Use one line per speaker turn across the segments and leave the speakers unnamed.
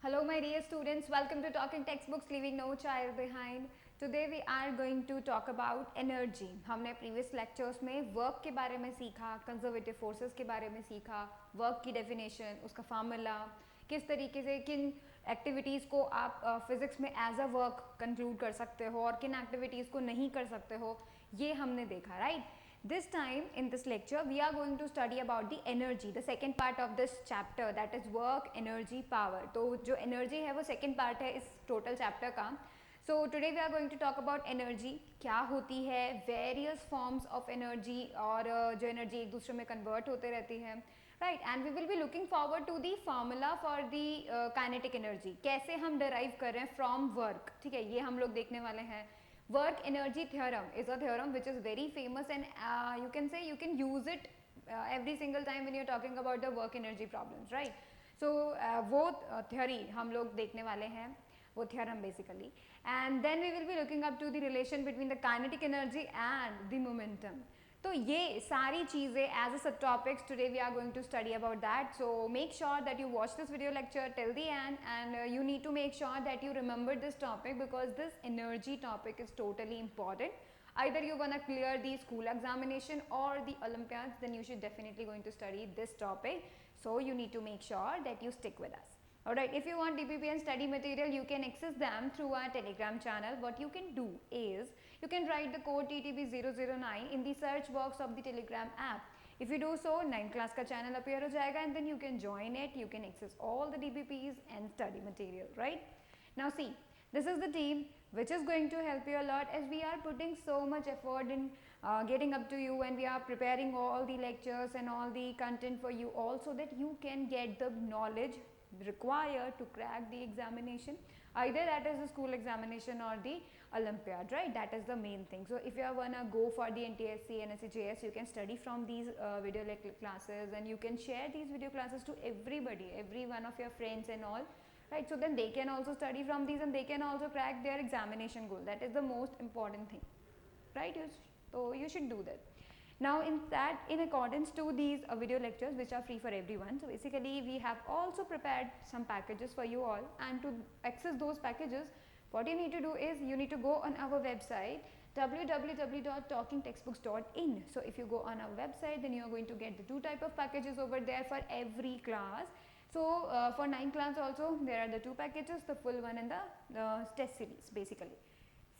Hello my dear students, welcome to Talking Textbooks Leaving No Child Behind. Today we are going to talk about energy. हमने previous lectures में work के बारे में सीखा, conservative forces के बारे में सीखा, work की definition, उसका formula, किस तरीके से किन activities को आप physics में as a work conclude कर सकते हो और किन activities को नहीं कर सकते हो, ये हमने देखा, right? This time in this lecture we are going to study about the energy, the second part of this chapter, that is work, energy, power. तो जो energy है वो second part है इस total chapter का. So today we are going to talk about energy, क्या होती है, various forms of energy और जो energy एक दूसरे में convert होते रहती है, right? And we will be looking forward to the formula for the kinetic energy, कैसे हम derive कर रहे हैं from work, ठीक है, ये हम लोग देखने वाले हैं. Work energy theorem is a theorem which is very famous and you can say you can use it every single time when you're talking about the work energy problems, right? So वो theory हम लोग देखने वाले हैं, वो theorem basically, and then we will be looking up to the relation between the kinetic energy and the momentum. तो ये सारी चीज़ें as a sub topics today we are going to study about that. So make sure that you watch this video lecture till the end and you need to make sure that you remember this topic because this energy topic is totally important. Either you're gonna clear the school examination or the Olympiads, then you should definitely going to study this topic. So you need to make sure that you stick with us. Alright, if you want DPP and study material, you can access them through our Telegram channel. What you can do is, you can write the code TTB009 in the search box of the Telegram app. If you do so, 9th class ka channel appear ho jayega and then you can join it, you can access all the DPPs and study material, right? Now see, this is the team which is going to help you a lot as we are putting so much effort in getting up to you and we are preparing all the lectures and all the content for you all so that you can get the knowledge required to crack the examination, either that is the school examination or the Olympiad, right? That is the main thing. So if you are gonna go for the NTSC, NSCJS, you can study from these video classes and you can share these video classes to everybody, every one of your friends and all, right? So then they can also study from these and they can also crack their examination goal. That is the most important thing, right? So you should do that. Now in accordance to these video lectures which are free for everyone, so basically we have also prepared some packages for you all, and to access those packages what you need to do is you need to go on our website www.talkingtextbooks.in. So if you go on our website then you are going to get the two type of packages over there for every class. So for 9th class also there are the two packages, the full one and the test series basically.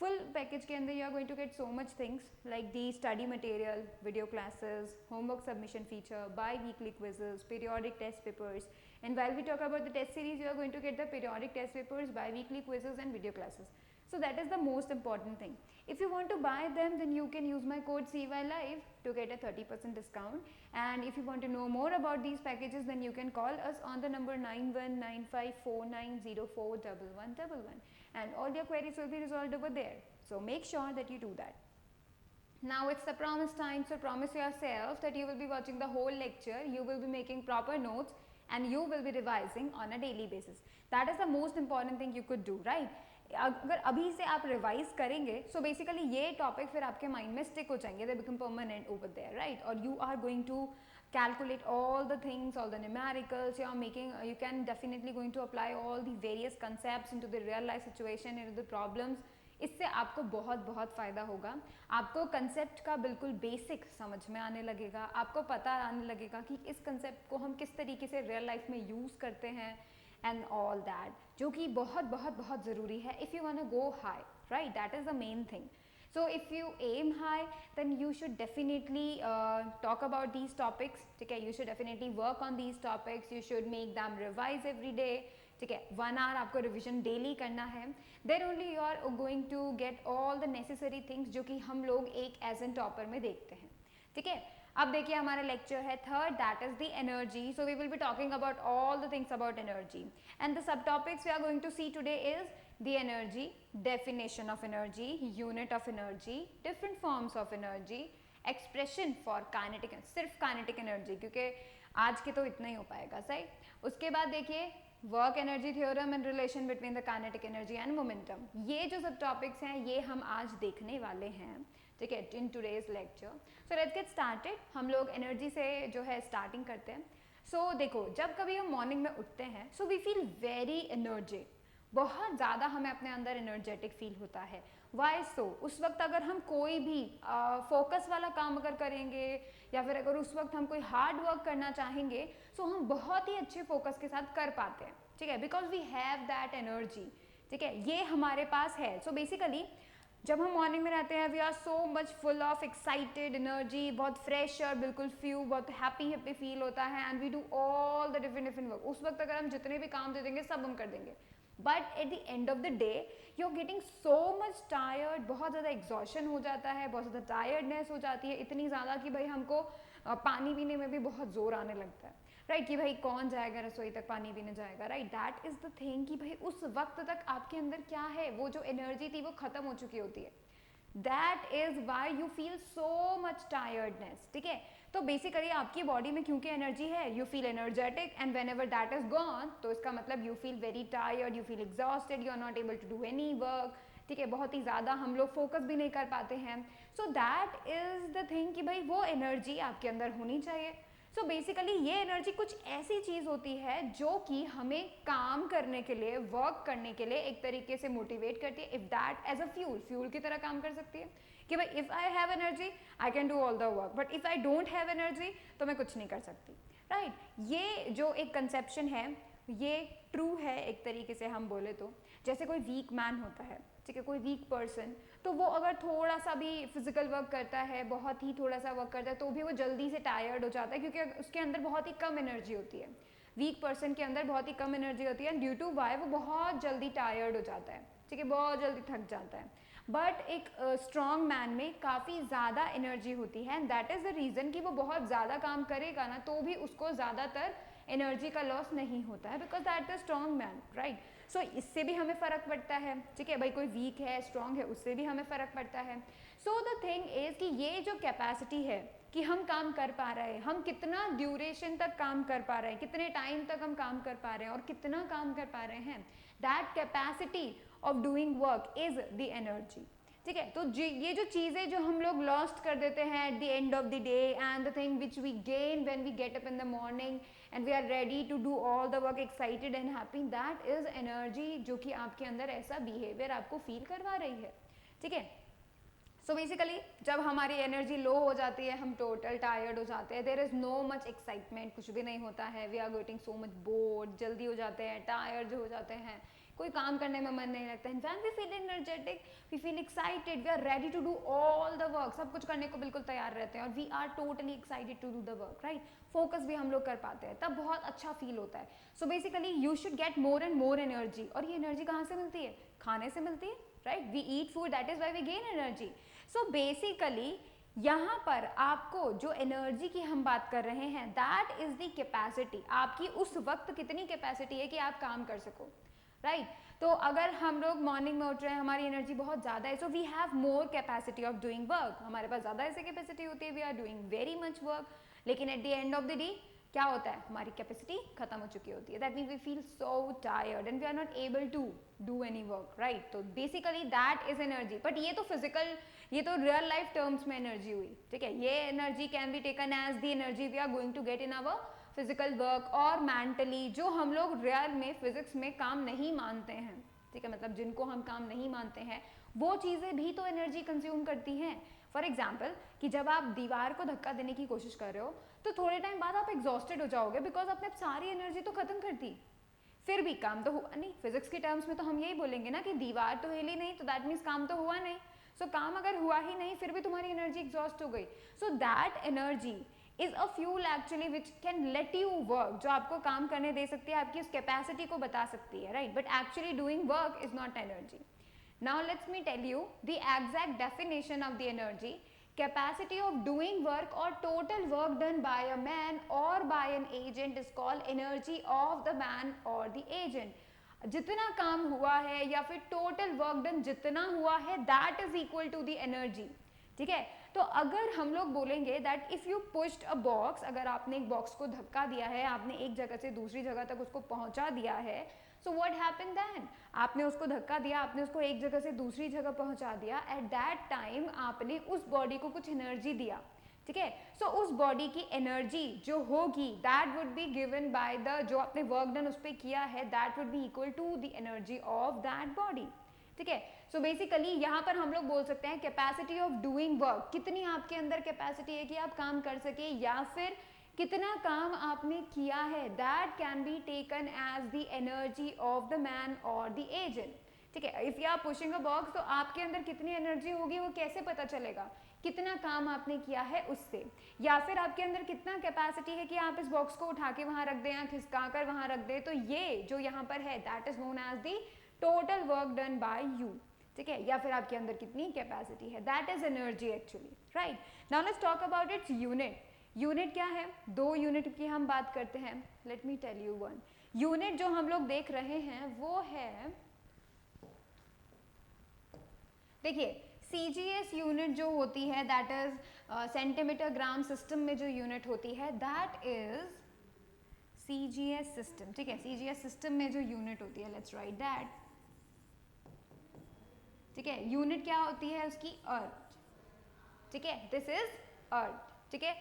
Full package के अंदर you are going to get so much things like the study material, video classes, homework submission feature, bi-weekly quizzes, periodic test papers, and while we talk about the test series you are going to get the periodic test papers, bi-weekly quizzes and video classes. So that is the most important thing. If you want to buy them then you can use my code CYLIVE to get a 30% discount, and if you want to know more about these packages then you can call us on the number 919549041111 and all your queries will be resolved over there. So make sure that you do that. Now it's the promise time, so promise yourself that you will be watching the whole lecture, you will be making proper notes and you will be revising on a daily basis. That is the most important thing you could do, right? अगर अभी से आप revise करेंगे सो basically ये topic फिर आपके mind में stick हो जाएंगे, they become permanent over there, right? और you are going to calculate all the things, all the numericals you are making, you can definitely going to apply all the various concepts into the real life situation, into the problems. इससे आपको बहुत फ़ायदा होगा, आपको concept का बिल्कुल basic समझ में आने लगेगा, आपको पता आने लगेगा कि इस कंसेप्ट को हम किस तरीके से रियल लाइफ में यूज़ करते हैं and all that, जो कि बहुत ज़रूरी है if you want to go high, right? That is the main thing. So if you aim high then you should definitely talk about these topics, ठीक है? You should definitely work on these topics, you should make them revise every day, ठीक है? 1 hour आपको revision daily करना है, then only you are going to get all the necessary things जो कि हम लोग एक as an topper में देखते हैं, ठीक है? अब देखिए हमारा लेक्चर है third, that is the energy. So we will be talking about all the things about energy and the subtopics we are going to see today is the energy, definition of energy, unit of energy, different forms of energy, expression for kinetic, सिर्फ kinetic energy क्योंकि आज के तो इतना ही हो पाएगा, सही. उसके बाद देखिए work energy theorem and relation between the kinetic energy and momentum. ये जो सब टॉपिक्स हैं ये हम आज देखने वाले हैं, ठीक है, in today's lecture. So let's get started. हम लोग एनर्जी से जो है स्टार्टिंग करते हैं. सो देखो, जब कभी हम मॉर्निंग में उठते हैं so we feel very energetic, बहुत ज़्यादा हमें अपने अंदर एनर्जेटिक फील होता है। Why so? उस वक्त अगर हम कोई भी फोकस वाला काम अगर करेंगे या फिर अगर उस वक्त हम कोई हार्ड वर्क करना चाहेंगे सो हम बहुत ही अच्छे फोकस के साथ कर पाते हैं, ठीक है, because we have that energy, ठीक है, ये हमारे पास है। सो बेसिकली जब हम मॉर्निंग में रहते हैं we are so much full of excited energy, बहुत फ्रेश और बिल्कुल बहुत हैप्पी हैप्पी फील होता है, and we do all the different work. उस वक्त अगर हम जितने भी काम दे देंगे सब हम कर देंगे, but at the end of the day you are getting so much tired, बहुत ज़्यादा एग्जॉशन हो जाता है, बहुत ज़्यादा टायर्डनेस हो जाती है, इतनी ज़्यादा कि भाई हमको पानी पीने में भी बहुत जोर आने लगता है, राइट, कि भाई कौन जाएगा रसोई तक पानी पीने जाएगा, right. That is the thing कि भाई उस वक्त तक आपके अंदर क्या है, वो जो एनर्जी थी वो खत्म हो चुकी होती है। That is why you feel so much tiredness, ठीक है। तो बेसिकली आपकी बॉडी में क्योंकि एनर्जी है you feel energetic, and whenever that is gone तो इसका मतलब you feel very tired, you feel exhausted, you are not able to do any work, ठीक है, बहुत ही ज़्यादा हम लोग फोकस भी नहीं कर पाते हैं। So that is the thing कि भाई वो एनर्जी आपके अंदर होनी चाहिए। सो बेसिकली ये एनर्जी कुछ ऐसी चीज़ होती है जो कि हमें काम करने के लिए, वर्क करने के लिए एक तरीके से मोटिवेट करती है। If that as a fuel की तरह काम कर सकती है कि भाई if I have energy I can do all the work, but if I don't have energy तो मैं कुछ नहीं कर सकती, राइट। ये जो एक कंसेप्शन है ये ट्रू है एक तरीके से हम बोले तो। जैसे कोई वीक मैन होता है, ठीक है, कोई वीक पर्सन, तो वो अगर थोड़ा सा भी फिजिकल वर्क करता है, बहुत ही थोड़ा सा वर्क करता है, तो भी वो जल्दी से टायर्ड हो जाता है क्योंकि उसके अंदर बहुत ही कम एनर्जी होती है। वीक पर्सन के अंदर बहुत ही कम एनर्जी होती है, ड्यू टू वाई वो बहुत जल्दी टायर्ड हो जाता है, ठीक है, बहुत जल्दी थक जाता है। बट एक स्ट्रॉन्ग मैन में काफ़ी ज़्यादा एनर्जी होती है, and that is the reason कि वो बहुत ज़्यादा काम करेगा ना तो भी उसको ज़्यादातर एनर्जी का लॉस नहीं होता है, because that the strong man, right. So इससे भी हमें फ़र्क पड़ता है, ठीक है, भाई कोई वीक है स्ट्रॉन्ग है उससे भी हमें फ़र्क पड़ता है। सो द थिंग इज़ कि ये जो कैपेसिटी है कि हम काम कर पा रहे हैं, हम कितना ड्यूरेशन तक काम कर पा रहे हैं, कितने टाइम तक हम काम कर पा रहे हैं और कितना काम कर पा रहे हैं, that capacity of doing work is the energy, ठीक है। तो ये जो चीज़ें जो हम लोग लॉस्ट कर देते हैं at the end of the day, and the thing which we gain when we get up in the morning and we are ready to do all the work excited and happy, that is energy जो कि आपके अंदर ऐसा behaviour आपको feel करवा रही है, ठीक है। सो बेसिकली जब हमारी एनर्जी लो हो जाती है, हम टोटल टायर्ड हो जाते हैं, there is no much excitement, कुछ भी नहीं होता है, we are getting so much bored, जल्दी हो जाते हैं, टायर्ड हो जाते हैं, कोई काम करने में मन नहीं लगता है। When we feel energetic we feel excited, we are ready to do all the work, सब कुछ करने को बिल्कुल तैयार रहते हैं और we are totally excited to do the work, right. Focus भी हम लोग कर पाते हैं, तब बहुत अच्छा फील होता है। So basically you should get more and more energy, और ये एनर्जी कहाँ से मिलती है? खाने से मिलती है, right. We eat food, that is why we gain energy. So basically यहाँ पर आपको जो एनर्जी की हम बात कर रहे हैं दैट इज द कैपेसिटी, आपकी उस वक्त कितनी कैपेसिटी है कि आप काम कर सको, राइट। तो अगर हम लोग मॉर्निंग में उठ रहे हैं, हमारी एनर्जी बहुत ज़्यादा है, so we have more capacity of doing work, हमारे पास ज़्यादा ऐसे कैपेसिटी होती है, we are doing very much work, लेकिन at the end of the day क्या होता है, हमारी कैपेसिटी खत्म हो चुकी होती है, that mean we feel so tired and we are not able to do any work, right. तो basically that is energy, but ये तो फिजिकल, ये तो रियल लाइफ टर्म्स में एनर्जी हुई, ठीक है। ये energy can be taken as the energy we are going to get in our physical work और मेंटली, जो हम लोग रियल में फिजिक्स में काम नहीं मानते हैं, ठीक है, मतलब जिनको हम काम नहीं मानते हैं वो चीज़ें भी तो एनर्जी कंज्यूम करती हैं। फॉर एग्जाम्पल कि जब आप दीवार को धक्का देने की कोशिश कर रहे हो तो थोड़े टाइम बाद आप एग्जॉस्टेड हो जाओगे, बिकॉज आपने सारी एनर्जी तो खत्म कर दी, फिर भी काम तो हुआ नहीं। फिजिक्स के टर्म्स में तो हम यही बोलेंगे ना कि दीवार तो हिली नहीं, तो दैट मीन्स काम तो हुआ नहीं। सो काम अगर हुआ ही नहीं फिर भी तुम्हारी एनर्जी एग्जॉस्ट हो गई, so that energy is a fuel actually which can let you work, जो आपको काम करने दे सकती है, आपकी उस कैपेसिटी को बता सकती है, right. But actually doing work is not energy. Now let's me tell you the exact definition of the energy. Capacity of doing work or total work done by a man or by an agent is called energy of the man or the agent. जितना काम हुआ है या फिर total work done जितना हुआ है that is equal to the energy, ठीक है। तो अगर हम लोग बोलेंगे that if you pushed a box, अगर आपने एक बॉक्स को धक्का दिया है, आपने एक जगह से दूसरी जगह तक उसको पहुंचा दिया है, सो व्हाट हैपेंड देन, आपने उसको धक्का दिया, आपने उसको एक जगह से दूसरी जगह पहुंचा दिया, एट दैट टाइम आपने उस बॉडी को कुछ एनर्जी दिया, ठीक है। सो उस बॉडी की एनर्जी जो होगी that would be given by the, जो आपने वर्क डन उस पर किया है, that would be equal to the energy of that body, ठीक है। सो बेसिकली यहाँ पर हम लोग बोल सकते हैं कैपेसिटी ऑफ डूइंग वर्क, कितनी आपके अंदर कैपेसिटी है कि आप काम कर सके, या फिर कितना काम आपने किया है, that can be taken as the energy of the man और द एजेंट, ठीक है। If you are pushing a box, तो आपके अंदर कितनी एनर्जी होगी वो कैसे पता चलेगा, कितना काम आपने किया है उससे, या फिर आपके अंदर कितना कैपेसिटी है कि आप इस बॉक्स को उठा के वहां रख दें या खिसका कर वहां रख दें। तो ये जो यहाँ पर है that is known as the total work done by you, ठीक है, या फिर आपके अंदर कितनी कैपेसिटी है, that is energy actually, right. Now let's talk about its unit. Unit क्या है, दो यूनिट की हम बात करते हैं। Let me tell you one unit जो हम लोग देख रहे हैं वो है, देखिए CGS यूनिट जो होती है that is centimetre gram system में जो यूनिट होती है दैट इज CGS सिस्टम, ठीक है। CGS सिस्टम में जो यूनिट होती है, लेट्स राइट दैट, ठीक है। यूनिट क्या होती है उसकी, अर्थ, ठीक है, दिस इज अर्थ, ठीक है।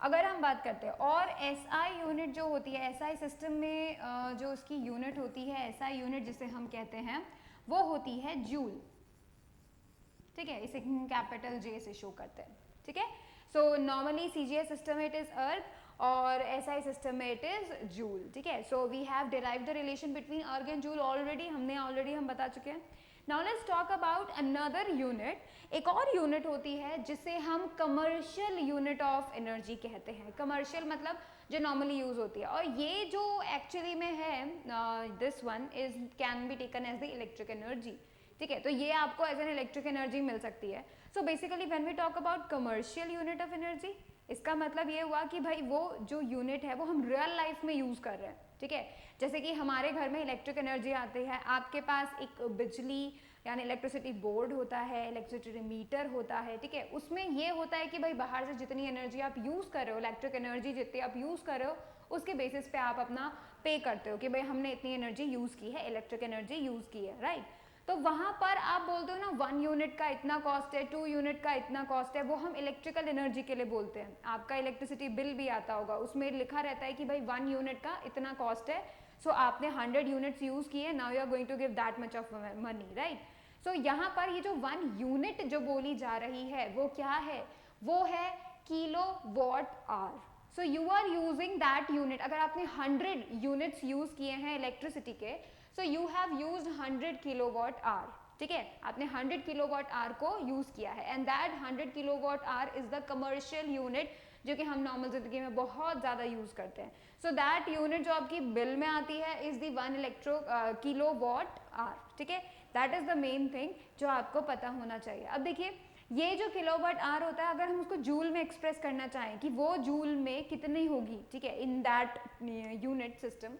अगर हम बात करते हैं और SI यूनिट जो होती है, SI सिस्टम में जो उसकी यूनिट होती है, SI यूनिट जिसे हम कहते हैं वो होती है जूल, ठीक है। इसे कैपिटल J से शो करते हैं, ठीक है। सो नॉर्मली CGS सिस्टम में इट इज अर्थ और SI सिस्टम में इट इज जूल, ठीक है। So we have derived the relation between erg and joule already, हम बता चुके हैं। Now let's talk about another unit. एक और यूनिट होती है जिसे हम कमर्शियल यूनिट ऑफ एनर्जी कहते हैं। कमर्शियल मतलब जो नॉर्मली यूज होती है, और ये जो एक्चुअली में है this one is can be taken as the electric energy, ठीक है। तो ये आपको एज एन इलेक्ट्रिक एनर्जी मिल सकती है। So basically when we talk about commercial unit of energy, इसका मतलब ये हुआ कि भाई वो जो यूनिट है वो हम रियल लाइफ में यूज कर रहे हैं, ठीक है। जैसे कि हमारे घर में इलेक्ट्रिक एनर्जी आती है, आपके पास एक बिजली यानी इलेक्ट्रिसिटी बोर्ड होता है, इलेक्ट्रिसिटी मीटर होता है, ठीक है। उसमें ये होता है कि भाई बाहर से जितनी एनर्जी आप यूज कर रहे हो, इलेक्ट्रिक एनर्जी जितनी आप यूज कर रहे हो, उसके बेसिस पे आप अपना पे करते हो कि भाई हमने इतनी एनर्जी यूज की है, इलेक्ट्रिक एनर्जी यूज की है, राइट। तो वहां पर आप बोलते हो ना 1 यूनिट का इतना कॉस्ट है, 2 यूनिट का इतना कॉस्ट है, वो हम इलेक्ट्रिकल एनर्जी के लिए बोलते हैं। आपका इलेक्ट्रिसिटी बिल भी आता होगा, उसमें लिखा रहता है कि भाई 1 यूनिट का इतना कॉस्ट है, सो आपने 100 यूनिट्स यूज किए, now you are going to give that much of money, right. So यहाँ पर ये जो 1 यूनिट जो बोली जा रही है वो क्या है, वो है kilowatt hour. So you are using that unit, अगर आपने 100 यूनिट्स यूज किए हैं इलेक्ट्रिसिटी के, so you have used 100 kilowatt hour, ठीक है। आपने 100 किलोवाट आवर को यूज किया है, and that 100 kilowatt hour is the commercial unit जो कि हम नॉर्मल जिंदगी में बहुत ज्यादा यूज करते हैं। सो दैट यूनिट जो आपकी बिल में आती है इज द 1 किलोवाट आवर, ठीक है। That is the main thing जो आपको पता होना चाहिए। अब देखिए ये जो किलोवाट आवर होता है, अगर हम उसको जूल में एक्सप्रेस करना चाहें कि वो जूल में कितनी होगी, ठीक है, इन दैट यूनिट सिस्टम।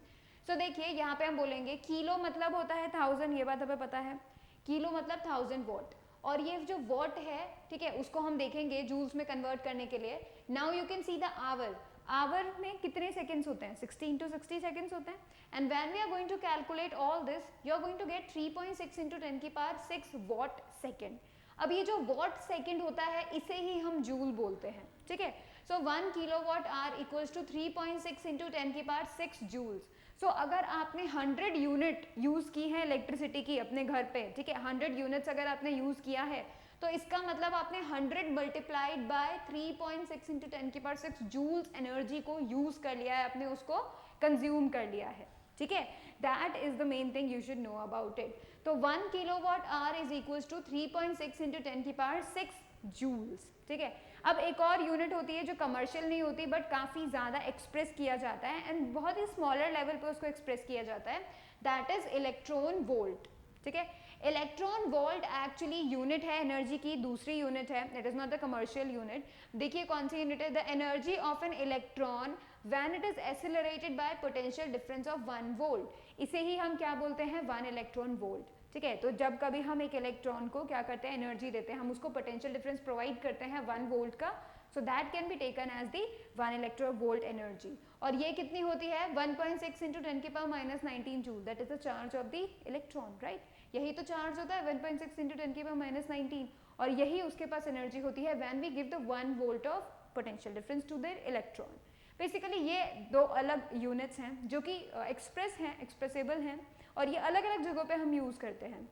सो देखिए यहाँ पे हम बोलेंगे किलो मतलब होता है 1000, ये बात हमें पता है, किलो मतलब 1000 वॉट, और ये जो वॉट है, ठीक है, उसको हम देखेंगे जूल्स में कन्वर्ट करने के लिए। Now you can see the hour, hour में कितने सेकंड्स होते हैं, 60 into 60 सेकंड्स होते हैं, and when we are going to calculate all this you are going to get 3.6 into 10 की पावर 6 वॉट सेकेंड। अब ये जो वॉट सेकेंड होता है इसे ही हम जूल बोलते हैं, ठीक है। So 1 kilowatt hour equals to 3.6 into 10 की पावर 6 जूल्स। सो अगर आपने 100 यूनिट यूज की है इलेक्ट्रिसिटी की अपने घर पे, ठीक है, 100 यूनिट्स अगर आपने यूज किया है, तो इसका मतलब आपने 100 मल्टीप्लाइड बाय 3.6 into 10 की पावर 6 जूल्स एनर्जी को यूज कर लिया है, आपने उसको कंज्यूम कर लिया है, ठीक है। That is the main thing you should know about it. तो 1 kilowatt hour is equals to 3.6 into 10 की पावर 6 जूल्स, ठीक है। अब एक और यूनिट होती है जो कमर्शियल नहीं होती बट काफी ज्यादा एक्सप्रेस किया जाता है, एंड बहुत ही स्मॉलर लेवल पे उसको एक्सप्रेस किया जाता है, दैट इज इलेक्ट्रॉन वोल्ट, ठीक है। इलेक्ट्रॉन वोल्ट एक्चुअली यूनिट है एनर्जी की, दूसरी यूनिट है, it is not the commercial unit. देखिए कौन सी यूनिट है, the energy of an electron when it is accelerated bye potential difference of 1 volt. इसे ही हम क्या बोलते हैं, 1 इलेक्ट्रॉन वोल्ट, ठीक है। तो जब कभी हम एक इलेक्ट्रॉन को क्या करते हैं, एनर्जी देते हैं, हम उसको पोटेंशियल डिफरेंस प्रोवाइड करते हैं 1 वोल्ट का, so that can be taken as the 1 electron volt energy. और ये कितनी होती है, 1.6 into 10 की power -19 joule, that is the charge of the electron, right. यही तो चार्ज होता है 1.6 into 10 की पावर -19, और यही उसके पास एनर्जी होती है when we give the 1 volt of potential difference to their electron. Basically ये दो अलग यूनिट्स हैं जो कि एक्सप्रेस हैं, एक्सप्रेसेबल हैं, और ये अलग अलग जगहों पे हम यूज़ करते हैं।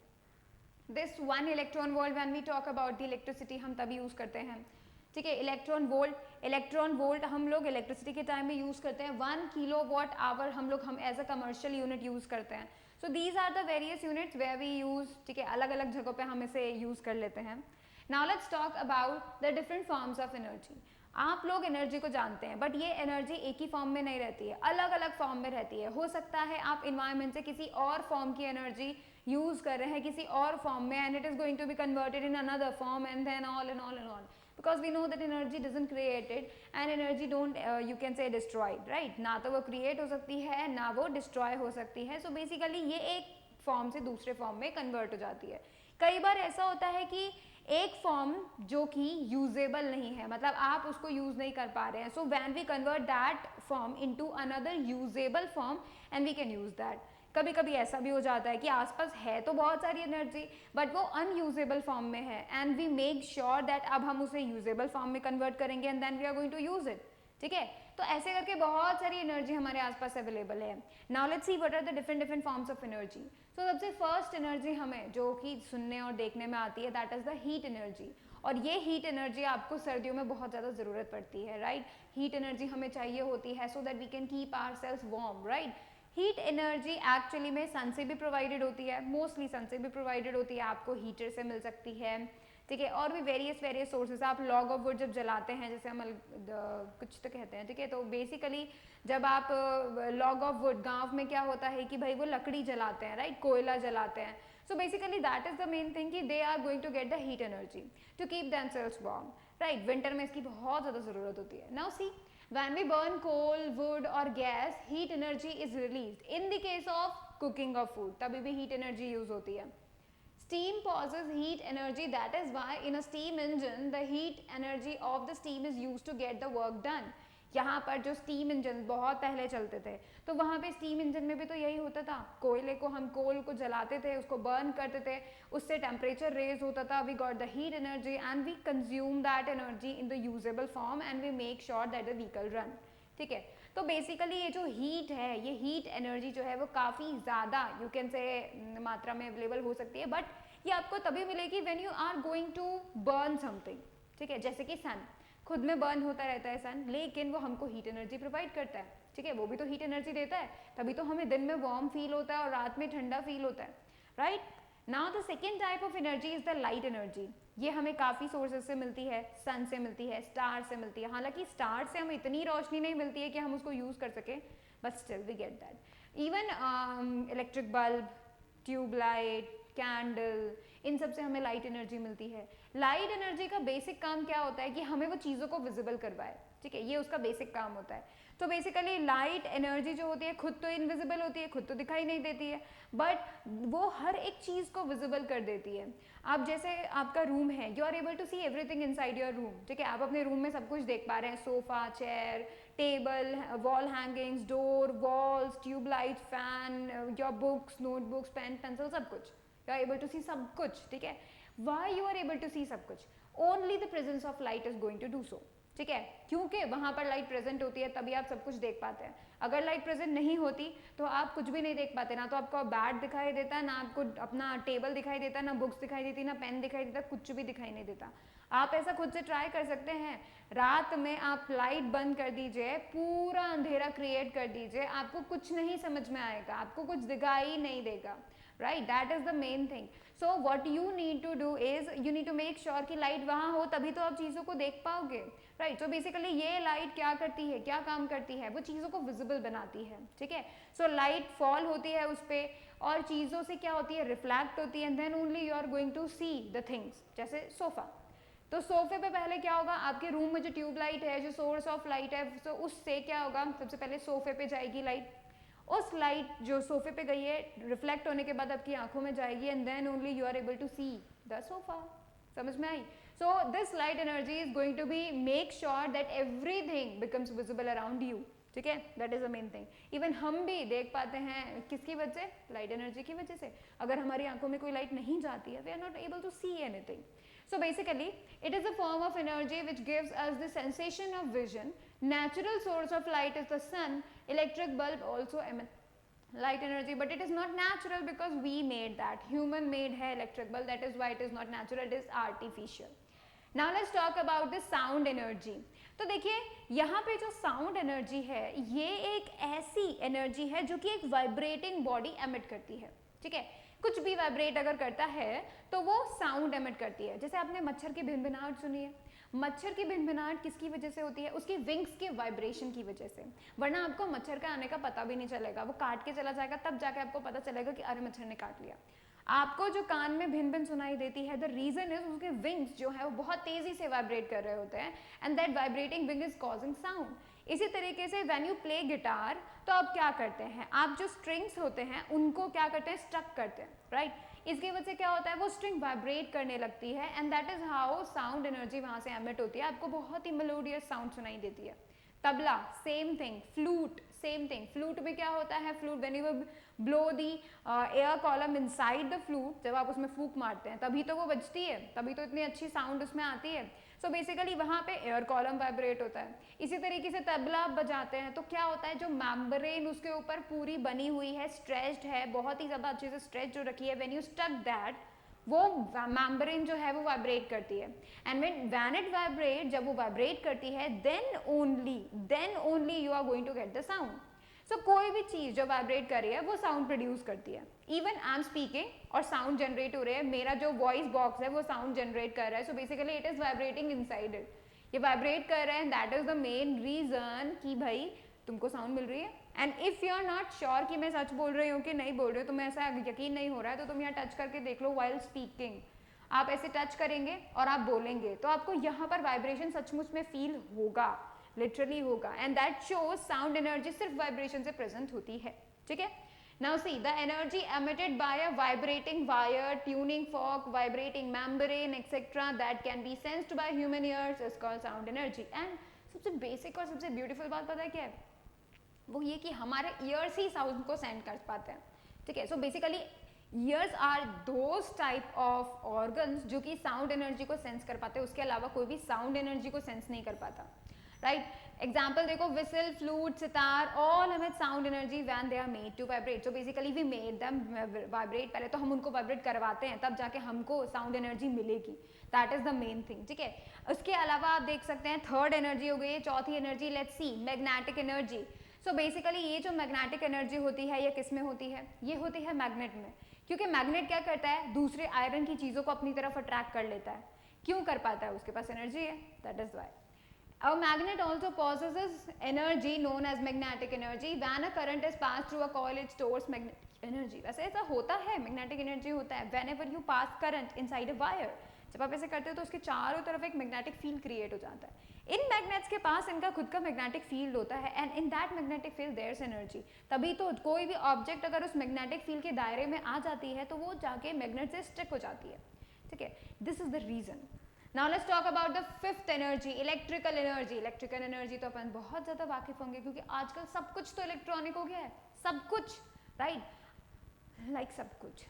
This 1 electron volt when we talk about the electricity हम तभी यूज़ करते हैं, ठीक है। इलेक्ट्रॉन वोल्ट हम लोग इलेक्ट्रिसिटी के टाइम में यूज़ करते हैं। 1 किलोवाट आवर हम as a commercial unit use करते हैं। So these are the various units where we use, ठीक है, अलग अलग जगहों पे हम इसे यूज़ कर लेते हैं। Now let's talk about the different forms of energy. आप लोग एनर्जी को जानते हैं, बट ये एनर्जी एक ही फॉर्म में नहीं रहती है, अलग अलग फॉर्म में रहती है। हो सकता है आप इन्वायरमेंट से किसी और फॉर्म की एनर्जी यूज कर रहे हैं किसी और फॉर्म में, and it is going to be converted in another form, and then all and all and all, because we know that energy doesn't created and energy don't you can say destroyed, right? ना तो वो create हो सकती है ना वो destroy हो सकती है। so basically ये एक फॉर्म से दूसरे फॉर्म में कन्वर्ट हो जाती है। कई बार ऐसा होता है कि एक फॉर्म जो कि यूजेबल नहीं है, मतलब आप उसको यूज नहीं कर पा रहे हैं, so when we convert that form into another usable form and we can use that. कभी कभी ऐसा भी हो जाता है कि आसपास है तो बहुत सारी एनर्जी बट वो अनयूजेबल फॉर्म में है, and we make sure that अब हम उसे यूजेबल फॉर्म में कन्वर्ट करेंगे and then we are going to use it, ठीक है। तो ऐसे करके बहुत सारी एनर्जी हमारे आसपास अवेलेबल है। Now let's see what are the different forms of energy. So सबसे फर्स्ट एनर्जी हमें जो कि सुनने और देखने में आती है, that is the heat energy. और ये हीट एनर्जी आपको सर्दियों में बहुत ज़्यादा ज़रूरत पड़ती है, राइट। हीट एनर्जी हमें चाहिए होती है so that we can keep ourselves warm, right. Heat energy actually में सन से भी प्रोवाइडेड होती है, मोस्टली सन से भी प्रोवाइडेड होती है, आपको हीटर से मिल सकती है, ठीक है, और भी वेरियस सोर्सेज। आप लॉग ऑफ वुड जब जलाते हैं, जैसे हम कुछ तो कहते हैं, ठीक है, तो बेसिकली जब आप लॉग ऑफ वुड, गांव में क्या होता है कि भाई वो लकड़ी जलाते हैं, राइट, कोयला जलाते हैं। So basically that is the main thing कि they are going to get the heat energy to keep themselves warm, right. Winter में इसकी बहुत ज़्यादा ज़रूरत होती है। Now see, when we burn coal, wood or gas, heat energy is released. In the case of cooking of food, तभी भी heat energy use होती है। Steam possesses heat energy, that is why in a steam engine, the heat energy of the steam is used to get the work done. यहाँ पर जो steam engine बहुत पहले चलते थे, तो वहाँ पे स्टीम इंजन में भी तो यही होता था, कोयले को हम कोल को जलाते थे, उसको बर्न करते थे, उससे टेम्परेचर रेज होता था, we got the heat energy and we consume that energy in the usable form and we make sure that the vehicle run, ठीक है। तो बेसिकली ये जो हीट है, ये हीट एनर्जी जो है वो काफ़ी ज़्यादा यू कैन से मात्रा में अवेलेबल हो सकती है, बट ये आपको तभी मिलेगी when you are going to burn something, ठीक है। जैसे कि सन खुद में बर्न होता रहता है सन, लेकिन वो हमको हीट एनर्जी प्रोवाइड करता है, ठीक है, वो भी तो हीट एनर्जी देता है, तभी तो हमें दिन में वार्म फील होता है और रात में ठंडा फील होता है, right. Now the second type of energy is the light energy. ये हमें काफ़ी सोर्सेज से मिलती है, सन से मिलती है, स्टार से मिलती है। हालांकि स्टार से हमें इतनी रोशनी नहीं मिलती है कि हम उसको यूज़ कर सकें, but still we get that. Even electric bulb, tubelight, candle, इन सब से हमें लाइट एनर्जी मिलती है। लाइट एनर्जी का बेसिक काम क्या होता है कि हमें वो चीज़ों को विजिबल करवाए, ठीक है, ये उसका बेसिक काम होता है। तो बेसिकली लाइट एनर्जी जो होती है खुद तो इनविजिबल होती है, खुद तो दिखाई नहीं देती है, बट वो हर एक चीज़ को विजिबल कर देती है। आप जैसे आपका रूम है, you are able to see everything inside your room, ठीक है, आप अपने रूम में सब कुछ देख पा रहे हैं, sofa, chair, table, wall hangings, door, walls, tubelight, fan, your books, notebooks, pen, pencil, सब कुछ, you are able to see सब कुछ, ठीक है। Why you are able to see सब कुछ? Only the presence of light is going to do so, ठीक है, क्योंकि वहां पर लाइट प्रेजेंट होती है तभी आप सब कुछ देख पाते हैं। अगर लाइट प्रेजेंट नहीं होती तो आप कुछ भी नहीं देख पाते, ना तो आपको बैट दिखाई देता, ना आपको अपना टेबल दिखाई देता, ना बुक्स दिखाई देती, ना पेन दिखाई देता, कुछ भी दिखाई नहीं देता। आप ऐसा खुद से ट्राई कर सकते हैं, रात में आप लाइट बंद कर दीजिए, पूरा अंधेरा क्रिएट कर दीजिए, आपको कुछ नहीं समझ में आएगा, आपको कुछ दिखाई नहीं देगा, right. That is the main thing. So what you need to do is you need to make sure कि लाइट वहाँ हो, तभी तो आप चीज़ों को देख पाओगे, राइट। सो बेसिकली ये लाइट क्या करती है, क्या काम करती है, वो चीज़ों को विजिबल बनाती है, ठीक है। सो लाइट फॉल होती है उस पर और चीज़ों से क्या होती है, रिफ्लैक्ट होती है, and then only you are going to see the things. जैसे सोफा, तो सोफे पे पहले क्या होगा, आपके रूम में जो ट्यूबलाइट है, जो सोर्स ऑफ लाइट है, तो उससे क्या होगा, सबसे पहले सोफे पे जाएगी लाइट, उस लाइट जो सोफे पे गई है रिफ्लेक्ट होने के बाद आपकी आंखों में जाएगी, and then only you are able to see the sofa. समझ में आई? So this light energy is going to be make sure that everything becomes visible around you, ठीक है, that is the main thing. Even हम भी देख पाते हैं किसकी वजह से, लाइट एनर्जी की वजह से। अगर हमारी आंखों में कोई लाइट नहीं जाती है, we are not able to see anything. So basically it is a form of energy which gives us the sensation of vision. Natural source of light is the sun. Electric bulb also emits light energy, but it is not natural because we made that, human made है electric bulb, that is why it is not natural, it is artificial. Now let's talk about the sound energy. तो देखिए यहाँ पे जो sound energy है ये एक ऐसी एनर्जी है जो कि एक वाइब्रेटिंग बॉडी एमिट करती है, ठीक है। कुछ भी वाइब्रेट अगर करता है तो वो साउंड एमिट करती है। जैसे आपने मच्छर की भिनभिनाहट सुनी है, मच्छर की भिनभिनाहट किसकी वजह से होती है? उसकी विंग्स के वाइब्रेशन की वजह से, वरना आपको मच्छर का आने का पता भी नहीं चलेगा, वो काट के चला जाएगा तब जाके आपको पता चलेगा कि अरे मच्छर ने काट लिया। आपको जो कान में भिन भिन सुनाई देती है, द रीजन इज उसके विंग्स जो है वो बहुत तेजी से वाइब्रेट कर रहे होते हैं and that vibrating wing is causing sound. इसी तरीके से व्हेन यू प्ले गिटार तो आप क्या करते हैं, आप जो स्ट्रिंग्स होते हैं उनको क्या करते हैं, स्टक करते हैं, राइट। इसकी वजह से क्या होता है, वो स्ट्रिंग वाइब्रेट करने लगती है and that is how sound energy वहां से एमिट होती है, आपको बहुत ही मेलोडियस साउंड सुनाई देती है। Tabla same thing, flute same thing. Flute में क्या होता है, flute when you blow the air column inside the flute, जब आप उसमें फूंक मारते हैं तभी तो वो बजती है, तभी तो इतनी अच्छी साउंड उसमें आती है। सो बेसिकली वहाँ पे एयर कॉलम वाइब्रेट होता है। इसी तरीके से तबला आप बजाते हैं तो क्या होता है, जो मेम्ब्रेन उसके ऊपर पूरी बनी हुई है, स्ट्रेच्ड है, बहुत ही ज़्यादा अच्छे से स्ट्रेच जो रखी है, व्हेन यू स्टक दैट, वो मेम्ब्रेन जो है वो वाइब्रेट करती है एंड व्हेन इट वाइब्रेट, जब वो वाइब्रेट करती है then only you are going to get the sound. So कोई भी चीज़ जो वाइब्रेट कर रही है वो साउंड प्रोड्यूस करती है। इवन आई एम स्पीकिंग और साउंड जनरेट हो रहे हैं, मेरा जो वॉइस बॉक्स है वो साउंड जनरेट कर रहा है। So basically it is vibrating inside it, ये वाइब्रेट कर रहे हैं, that is the main reason कि भाई तुमको साउंड मिल रही है। And if you are not sure कि मैं सच बोल रही हूँ कि नहीं बोल रही हूँ, तुम्हें ऐसा यकीन नहीं हो रहा है, तो तुम यहाँ टच करके देख लो व्हाइल स्पीकिंग। आप ऐसे टच करेंगे और आप बोलेंगे तो आपको यहाँ पर वाइब्रेशन सचमुच में फील होगा, लिटरली होगा, and that shows sound energy सिर्फ वाइब्रेशन से प्रेजेंट होती है, ठीक है। Now see the energy emitted by a vibrating wire, tuning fork, vibrating membrane etcetera that can B sensed by human ears is called sound energy. And सबसे basic और सबसे beautiful बात पता है क्या है, वो ये कि हमारे ईयर्स ही साउंड को सेंड कर पाते हैं, ठीक है। So basically ears are those type of organs जो कि साउंड एनर्जी को सेंस कर पाते हैं, उसके अलावा कोई भी साउंड एनर्जी को सेंस नहीं कर पाता, राइट। एग्जाम्पल देखो, whistle, flute, sitar, all emit sound energy when they are made to vibrate. So basically we made them vibrate, पहले तो हम उनको वाइब्रेट करवाते हैं तब जाके हमको साउंड एनर्जी मिलेगी, that is the main thing, ठीक है। उसके अलावा आप देख सकते हैं थर्ड एनर्जी हो गई, चौथी energy let's see magnetic energy. So basically ये जो मैग्नेटिक एनर्जी होती है ये किस में होती है, ये होती है मैग्नेट में, क्योंकि मैग्नेट क्या करता है, दूसरे आयरन की चीज़ों को अपनी तरफ अट्रैक्ट कर लेता है। क्यों कर पाता है, उसके पास एनर्जी है, that is why. A magnet also possesses energy known as magnetic energy. When a current is passed through a coil, it stores magnetic energy. वैसे ऐसा होता है, magnetic energy होता है whenever you pass current inside a wire. जब आप ऐसे करते हो तो उसके चारों तरफ एक magnetic field create हो जाता है। इन magnets के पास इनका खुद का magnetic field होता है and in that magnetic field there's energy. तभी तो कोई भी object अगर उस magnetic field के दायरे में आ जाती है तो वो जाके magnet से stick हो जाती है, ठीक है। This is the reason. Now let's talk about the fifth energy, electrical energy. Electrical energy तो अपन बहुत ज़्यादा वाकिफ होंगे क्योंकि आजकल सब कुछ तो इलेक्ट्रॉनिक हो गया है, सब कुछ, राइट, लाइक सब कुछ।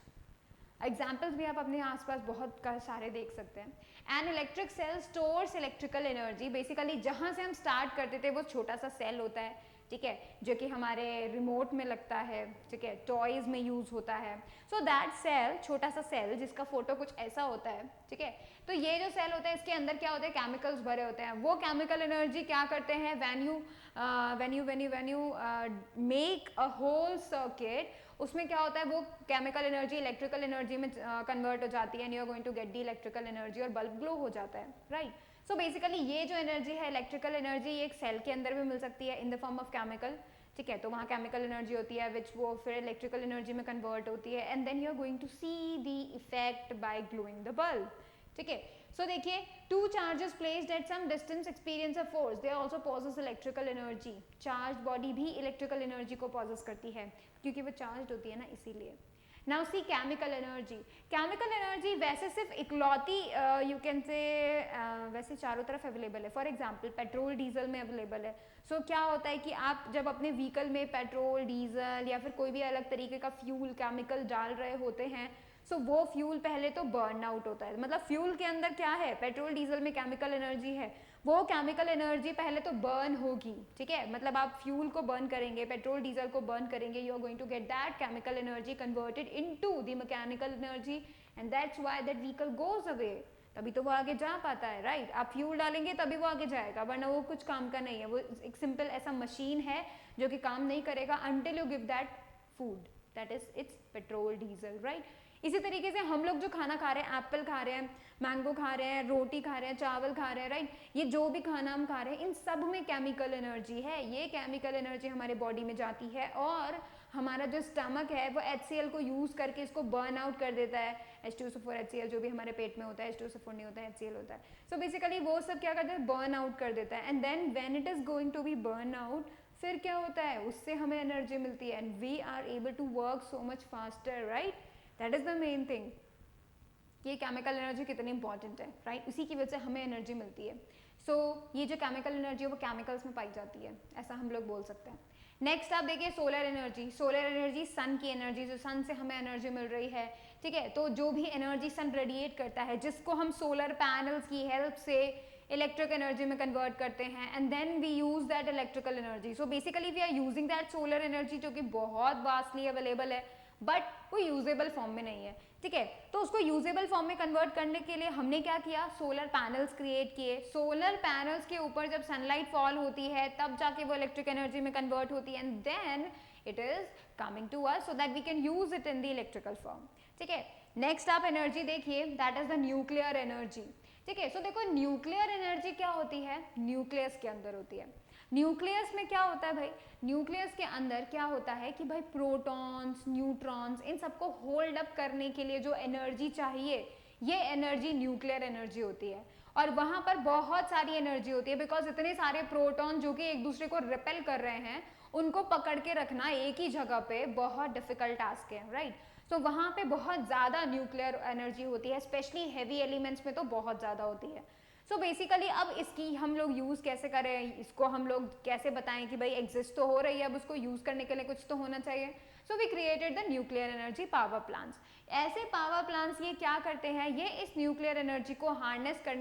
एग्जाम्पल्स भी आप अपने आसपास बहुत सारे देख सकते हैं। An electric cell stores electrical energy. Basically जहाँ से हम स्टार्ट करते थे वो छोटा सा सेल होता है, ठीक है, जो कि हमारे रिमोट में लगता है, ठीक है, टॉयज में यूज होता है। सो दैट सेल, छोटा सा सेल जिसका फोटो कुछ ऐसा होता है, ठीक है, तो ये जो सेल होता है इसके अंदर क्या होता है, केमिकल्स भरे होते हैं। वो केमिकल एनर्जी क्या करते हैं, when you make a whole circuit, उसमें क्या होता है, वो केमिकल एनर्जी इलेक्ट्रिकल एनर्जी में कन्वर्ट हो जाती है and you are going to get the electrical energy और बल्ब ग्लो हो जाता है, राइट। सो बेसिकली ये जो एनर्जी है इलेक्ट्रिकल एनर्जी, ये एक सेल के अंदर भी मिल सकती है in the form of chemical, ठीक है। तो वहाँ केमिकल एनर्जी होती है विच वो फिर इलेक्ट्रिकल एनर्जी में कन्वर्ट होती है and then you are going to see the effect by glowing the bulb, ठीक है। सो देखिए, two charges placed at some distance experience a force, they also possess electrical energy. Charge body भी electrical energy को possess करती है क्योंकि वो चार्ज होती है ना, इसीलिए। Now see chemical energy. Chemical energy वैसे सिर्फ इकलौती यू कैन से वैसे चारों तरफ अवेलेबल है। फॉर एग्जांपल पेट्रोल डीजल में अवेलेबल है। सो क्या होता है कि आप जब अपने व्हीकल में पेट्रोल डीजल या फिर कोई भी अलग तरीके का फ्यूल केमिकल डाल रहे होते हैं सो वो फ्यूल पहले तो बर्न आउट होता है, मतलब फ्यूल के अंदर क्या है, पेट्रोल डीजल में केमिकल एनर्जी है, वो केमिकल एनर्जी पहले तो बर्न होगी, ठीक है, मतलब आप फ्यूल को बर्न करेंगे, पेट्रोल डीजल को बर्न करेंगे, you are going to get that chemical energy converted into the mechanical energy and that's why that vehicle goes away, तभी तो वो आगे जा पाता है, राइट। आप फ्यूल डालेंगे तभी वो आगे जाएगा, वरना वो कुछ काम का नहीं है, वो एक सिंपल ऐसा मशीन है जो कि काम नहीं करेगा until you give that food, that is it's petrol diesel, right. इसी तरीके से हम लोग जो खाना खा रहे हैं, एप्पल खा रहे हैं, मैंगो खा रहे हैं, रोटी खा रहे हैं, चावल खा रहे हैं, राइट, ये जो भी खाना हम खा रहे हैं इन सब में केमिकल एनर्जी है, ये केमिकल एनर्जी हमारे बॉडी में जाती है और हमारा जो स्टमक है वो HCl को यूज करके इसको बर्न आउट कर देता है, H2SO4 HCl जो भी हमारे पेट में होता है, H2SO4 नहीं होता है, HCl होता है, सो बेसिकली वो सब क्या करता है, बर्न आउट कर देता है and then when it is going to be burn out, फिर क्या होता है, उससे हमें एनर्जी मिलती है and we are able to work so much faster, right, that is the main thing, ये केमिकल एनर्जी कितनी इंपॉर्टेंट है, राइट, उसी की वजह से हमें एनर्जी मिलती है। सो ये जो केमिकल एनर्जी है वो केमिकल्स में पाई जाती है, ऐसा हम लोग बोल सकते हैं। नेक्स्ट आप देखिए solar energy, solar energy sun की एनर्जी, जो सन से हमें एनर्जी मिल रही है, ठीक है, तो जो भी एनर्जी सन रेडिएट करता है जिसको हम सोलर पैनल्स की हेल्प से इलेक्ट्रिक एनर्जी में कन्वर्ट करते हैं and then we use that electrical energy, so basically we are using that solar energy जो कि बहुत वास्टली अवेलेबल है बट वो यूजेबल फॉर्म में नहीं है, ठीक है, तो उसको यूजेबल फॉर्म में कन्वर्ट करने के लिए हमने क्या किया, सोलर पैनल्स क्रिएट किए, सोलर पैनल्स के ऊपर जब सनलाइट फॉल होती है तब जाके वो इलेक्ट्रिक एनर्जी में कन्वर्ट होती है and then it is coming to us so that we can use it in the electrical form, ठीक है। नेक्स्ट आप एनर्जी देखिए, that is the nuclear energy, ठीक है, सो देखो न्यूक्लियर एनर्जी क्या होती है, न्यूक्लियस के अंदर होती है, न्यूक्लियस में क्या होता है भाई, न्यूक्लियस के अंदर क्या होता है कि भाई प्रोटॉन्स, न्यूट्रॉन्स, इन सबको होल्ड अप करने के लिए जो एनर्जी चाहिए ये एनर्जी न्यूक्लियर एनर्जी होती है और वहां पर बहुत सारी एनर्जी होती है बिकॉज इतने सारे प्रोटॉन जो कि एक दूसरे को रिपेल कर रहे हैं उनको पकड़ के रखना एक ही जगह पे बहुत डिफिकल्ट टास्क है, राइट, तो वहां पे बहुत ज्यादा न्यूक्लियर एनर्जी होती है, स्पेशली हैवी एलिमेंट्स में तो बहुत ज्यादा होती है। सो बेसिकली अब इसकी हम लोग यूज़ कैसे करें, इसको हम लोग कैसे बताएं कि भाई एग्जिस्ट तो हो रही है, अब उसको यूज़ करने के लिए कुछ तो होना चाहिए, so we created the nuclear energy power plants. ऐसे पावर प्लांट्स ये क्या करते हैं, ये इस न्यूक्लियर एनर्जी को हार्नेस कर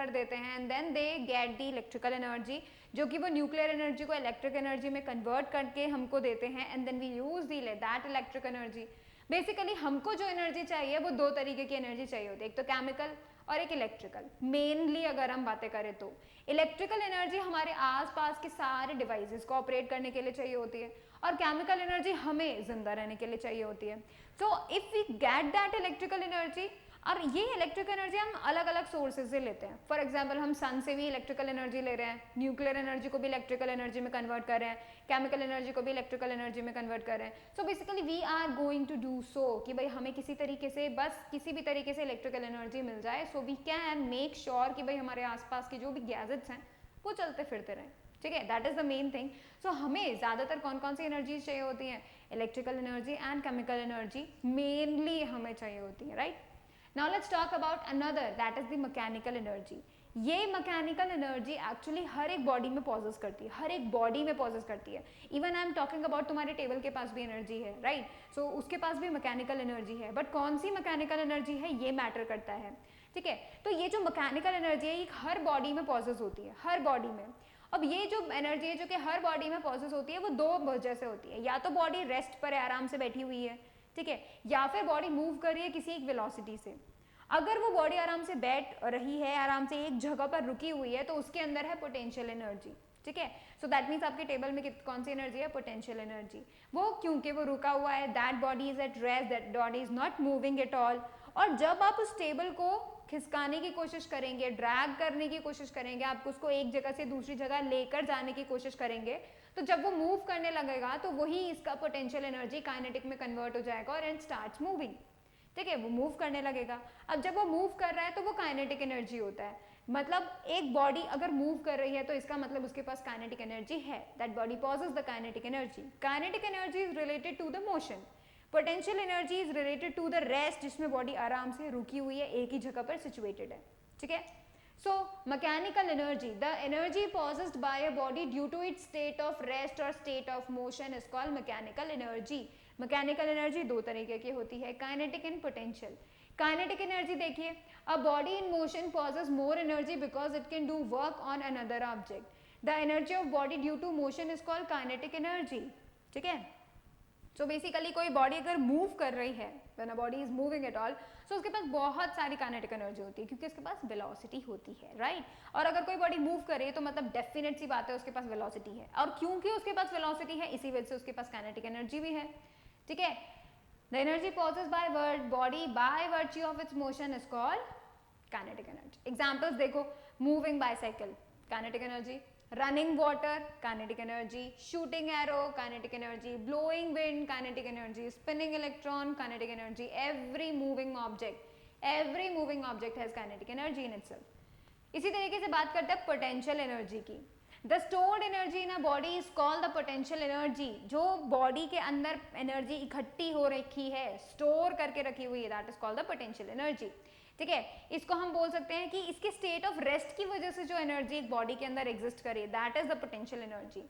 देते हैं and then they get the electrical energy, जो कि वो न्यूक्लियर एनर्जी को इलेक्ट्रिक एनर्जी में कन्वर्ट करके हमको देते हैं and then we use that electric energy. Basically हमको जो एनर्जी चाहिए वो दो तरीके की एनर्जी चाहिए होती है, एक तो केमिकल और एक इलेक्ट्रिकल। मेनली अगर हम बातें करें तो इलेक्ट्रिकल एनर्जी हमारे आसपास के सारे डिवाइसेस को ऑपरेट करने के लिए चाहिए होती है और केमिकल एनर्जी हमें जिंदा रहने के लिए चाहिए होती है। So if we get that electrical energy, और ये इलेक्ट्रिक एनर्जी हम अलग अलग सोर्सेज से लेते हैं, फॉर एग्जांपल हम सन से भी इलेक्ट्रिकल एनर्जी ले रहे हैं, न्यूक्लियर एनर्जी को भी इलेक्ट्रिकल एनर्जी में कन्वर्ट कर रहे हैं, केमिकल एनर्जी को भी इलेक्ट्रिकल एनर्जी में कन्वर्ट कर रहे हैं। So basically we are going to do so कि भाई हमें किसी तरीके से बस किसी भी तरीके से इलेक्ट्रिकल एनर्जी मिल जाए, so we can make sure कि भाई हमारे आसपास के जो भी गैजेट्स हैं वो चलते फिरते रहें, ठीक है, that is the main thing. So हमें ज़्यादातर कौन कौन सी एनर्जीज चाहिए होती हैं, electrical energy and chemical energy mainly हमें चाहिए होती है, right. Now let's talk about another, that is the mechanical energy. ये मैकेनिकल एनर्जी एक्चुअली हर एक बॉडी में पॉजेस करती है, हर एक बॉडी में पॉजेस करती है। Even I am talking about तुम्हारे टेबल के पास भी एनर्जी है, राइट, सो उसके पास भी मैकेनिकल एनर्जी है, बट कौन सी मैकेनिकल एनर्जी है ये मैटर करता है, ठीक है। तो ये जो मैकेनिकल एनर्जी है ये हर बॉडी में पॉजेस होती है, हर बॉडी में। अब ये जो एनर्जी है जो कि हर बॉडी में पॉजेस होती है वो दो वजह से होती है, या तो बॉडी रेस्ट पर है, आराम से बैठी हुई है, ठीक है, या फिर बॉडी मूव कर रही है किसी एक वेलोसिटी से। अगर वो बॉडी आराम से बैठ रही है, आराम से एक जगह पर रुकी हुई है, तो उसके अंदर है पोटेंशियल एनर्जी, ठीक है। सो दैट मीन्स आपके टेबल में कौन सी एनर्जी है, पोटेंशियल एनर्जी। वो क्योंकि वो रुका हुआ है, that body is at rest, that body is not moving at all. और जब आप उस टेबल को खिसकाने की कोशिश करेंगे, ड्रैग करने की कोशिश करेंगे, आप उसको एक जगह से दूसरी जगह लेकर जाने की कोशिश करेंगे, तो जब वो मूव करने लगेगा तो वही इसका पोटेंशियल एनर्जी काइनेटिक में कन्वर्ट हो जाएगा और इट स्टार्ट्स मूविंग, ठीक है, वो मूव करने लगेगा। अब जब वो मूव कर रहा है तो वो काइनेटिक एनर्जी होता है, मतलब एक बॉडी अगर मूव कर रही है तो इसका मतलब उसके पास काइनेटिक एनर्जी है, that body possess the kinetic energy. Kinetic energy is related to the motion, potential energy is related to the rest, जिसमें बॉडी आराम से रुकी हुई है, एक ही जगह पर सिचुएटेड है, ठीक है। So mechanical energy, the energy possessed by a body due to its state of rest और state of motion is called mechanical energy. Mechanical energy दो तरीके की होती है, kinetic and potential. Kinetic energy देखिए, a body in motion possess more energy because it can do work on another object. The energy of body due to motion is called kinetic energy. ठीक है, so basically कोई body अगर move कर रही है, when a body is moving at all, so उसके पास बहुत सारी काइनेटिक एनर्जी होती है क्योंकि उसके पास वेलोसिटी होती है, राइट। और अगर कोई बॉडी मूव करे तो मतलब डेफिनेट सी बात है उसके पास वेलोसिटी है, और क्योंकि उसके पास वेलोसिटी है इसी वजह से उसके पास काइनेटिक एनर्जी भी है। ठीक है, the energy possess by body by virtue of its motion is called kinetic energy. Examples देखो, moving bicycle kinetic energy, running water kinetic energy, shooting arrow kinetic energy, blowing wind kinetic energy, spinning electron kinetic energy. Every moving object has kinetic energy in itself. इसी तरीके से बात करते हैं potential energy की। The stored energy in a body is called the potential energy. जो body के अंदर एनर्जी इकट्ठी हो रखी है, स्टोर करके रखी हुई है, that is called the potential energy. ठीक है, इसको हम बोल सकते हैं कि इसके स्टेट ऑफ रेस्ट की वजह से जो एनर्जी एक बॉडी के अंदर एग्जिस्ट करे, that is the potential energy.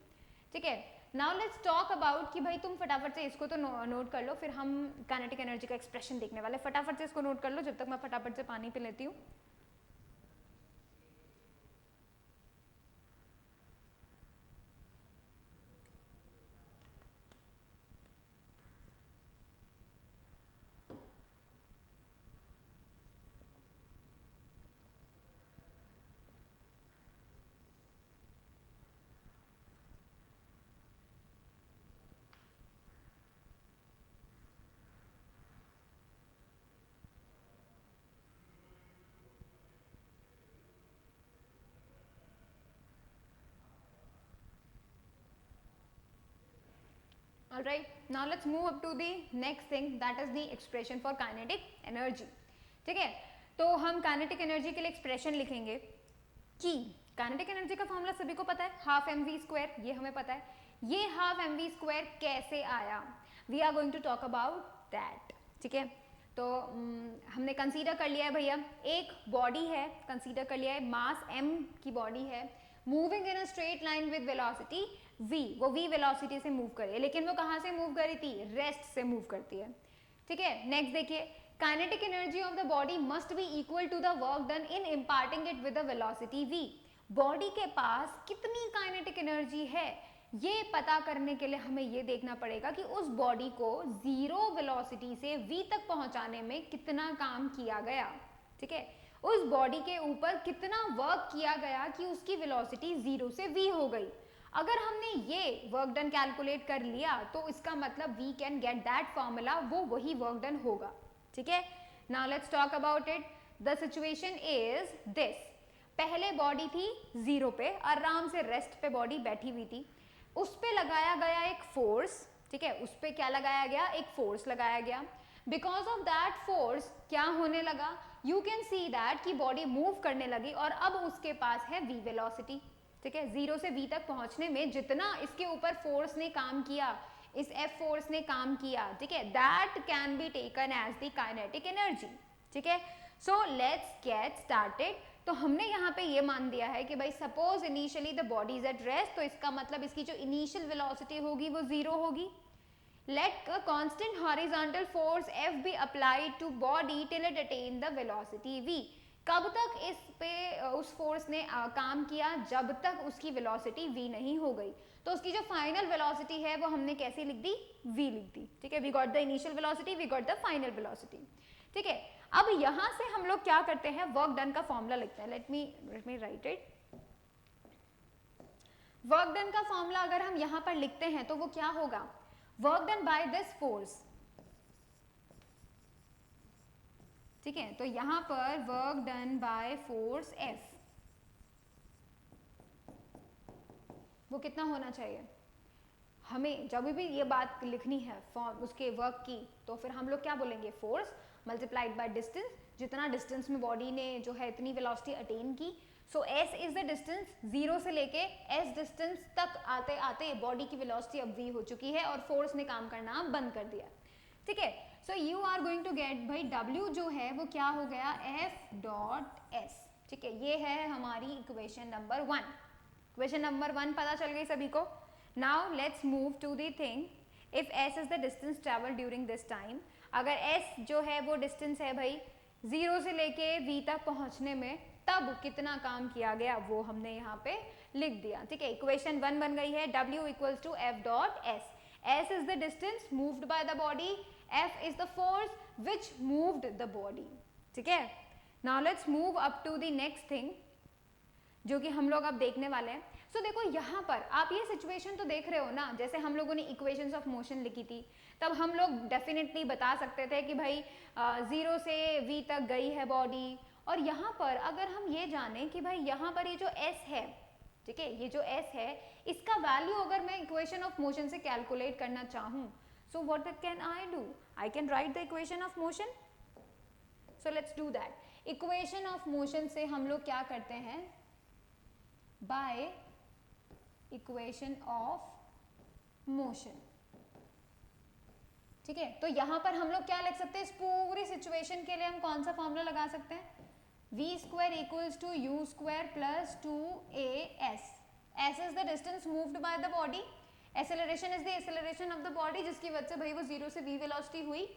ठीक है, नाउ लेट्स टॉक अबाउट कि भाई तुम फटाफट से इसको तो नोट कर लो, फिर हम काइनेटिक एनर्जी का एक्सप्रेशन देखने वाले। फटाफट से इसको नोट कर लो जब तक मैं फटाफट से पानी पी लेती हूँ। All right, now let's move up to the next thing, that is the expression for kinetic energy. ठीक है, तो हम काइनेटिक एनर्जी के लिए एक्सप्रेशन लिखेंगे कि काइनेटिक एनर्जी का फॉर्मूला सभी को पता है, हाफ एम वी स्क्वायर, ये हमें पता है। ये हाफ एम वी स्क्वायर कैसे आया, we are going to talk about that. ठीक है, तो हमने कंसीडर कर लिया है भैया, एक बॉडी है, कंसीडर कर लिया है, मास m की बॉडी है, moving in a straight line with velocity v, वो v वेलोसिटी से मूव कर रही है, लेकिन वो कहाँ से मूव कर रही थी, रेस्ट से मूव करती है। ठीक है, नेक्स्ट देखिए, kinetic energy of the body must be equal to the work done in imparting it with the velocity v। Body के पास कितनी काइनेटिक एनर्जी है, ये पता करने के लिए हमें ये देखना पड़ेगा कि उस बॉडी को जीरो वेलोसिटी से v तक पहुंचाने में कितना काम किया गया। ठीक है, उस बॉडी के ऊपर कितना वर्क किया गया कि उसकी वेलोसिटी 0 से v हो गई। अगर हमने ये वर्क डन कैलकुलेट कर लिया तो इसका मतलब we can get that formula, वो वही वर्क डन होगा। ठीक है, now let's talk about it. The situation is this, पहले बॉडी थी 0 पे, आराम से रेस्ट पे बॉडी बैठी हुई थी, उस पे लगाया गया एक फोर्स। ठीक है, उस पे क्या लगाया गया, एक फोर्स लगाया गया। बिकॉज ऑफ दैट फोर्स क्या होने लगा, यू कैन सी दैट कि बॉडी मूव करने लगी और अब उसके पास है v वेलोसिटी। ठीक है, 0 से v तक पहुंचने में जितना इसके ऊपर फोर्स ने काम किया, इस F फोर्स ने काम किया, ठीक है, that can be taken as the kinetic energy. ठीक है, सो लेट्स गेट स्टार्टेड। तो हमने यहाँ पे ये मान दिया है कि भाई suppose initially the body is at rest, तो इसका मतलब इसकी जो इनिशियल वेलोसिटी होगी वो 0 होगी। Let a constant horizontal force F be applied to body till it attain the velocity v। कब तक इस पे उस फोर्स ने काम किया, जब तक उसकी वेलोसिटी v नहीं हो गई। तो उसकी जो फाइनल वेलोसिटी है वो हमने कैसे लिख दी, v लिख दी। ठीक है, we got the initial velocity, we got the final velocity. ठीक है, अब यहाँ से हम लोग क्या करते हैं, वर्क डन का फॉर्मूला लिखते हैं। Let me right it. Work done का फॉर्मूला अगर हम यहाँ पर लिखते हैं तो वो क्या होगा, work done by this force. ठीक है, तो यहां पर work done by force F, वो कितना होना चाहिए, हमें जब भी ये बात लिखनी है फॉर्म उसके वर्क की, तो फिर हम लोग क्या बोलेंगे, फोर्स मल्टीप्लाइड बाय डिस्टेंस। जितना डिस्टेंस में बॉडी ने जो है इतनी वेलोसिटी अटेन की, सो s इज द डिस्टेंस, 0 से लेके s डिस्टेंस तक आते आते बॉडी की वेलोसिटी अब v हो चुकी है और फोर्स ने काम करना बंद कर दिया। ठीक है, so you are going to get, भाई W जो है वो क्या हो गया, F डॉट S। ठीक है, ये है हमारी इक्वेशन नंबर 1। इक्वेशन नंबर 1 पता चल गई सभी को। Now let's move to the thing if s is the distance travel during this time, अगर s जो है वो डिस्टेंस है भाई 0 से लेके v तक पहुंचने में, तब कितना काम किया गया वो हमने यहाँ पे लिख दिया, ठीक है। इक्वेशन 1 बन गई है, w इक्वल्स टू f डॉट s, s is the distance moved by the body, f is the force which moved the body, ठीक है। Now let's move up to the next thing जो कि हम लोग अब देखने वाले हैं। सो देखो यहाँ पर आप ये सिचुएशन तो देख रहे हो ना, जैसे हम लोगों ने इक्वेशंस ऑफ मोशन लिखी थी, तब हम लोग डेफिनेटली बता सकते थे कि भाई 0 से v तक गई है बॉडी, और यहाँ पर अगर हम ये जाने कि भाई यहाँ पर ये जो s है, ठीक है, ये जो s है इसका वैल्यू अगर मैं इक्वेशन ऑफ मोशन से कैलकुलेट करना चाहूँ, so what can I do, I can write the equation of motion. So let's do that. Equation of motion से हम लोग क्या करते हैं, बाय इक्वेशन ऑफ मोशन, ठीक है। तो यहां पर हम लोग क्या लिख सकते हैं, इस पूरी सिचुएशन के लिए हम कौन सा फॉर्मूला लगा सकते हैं, v square equals to u square plus 2as, s is the distance moved by the body, acceleration is the acceleration of the body जिसकी वजह से भाई वो 0 से v वेलोसिटी हुई,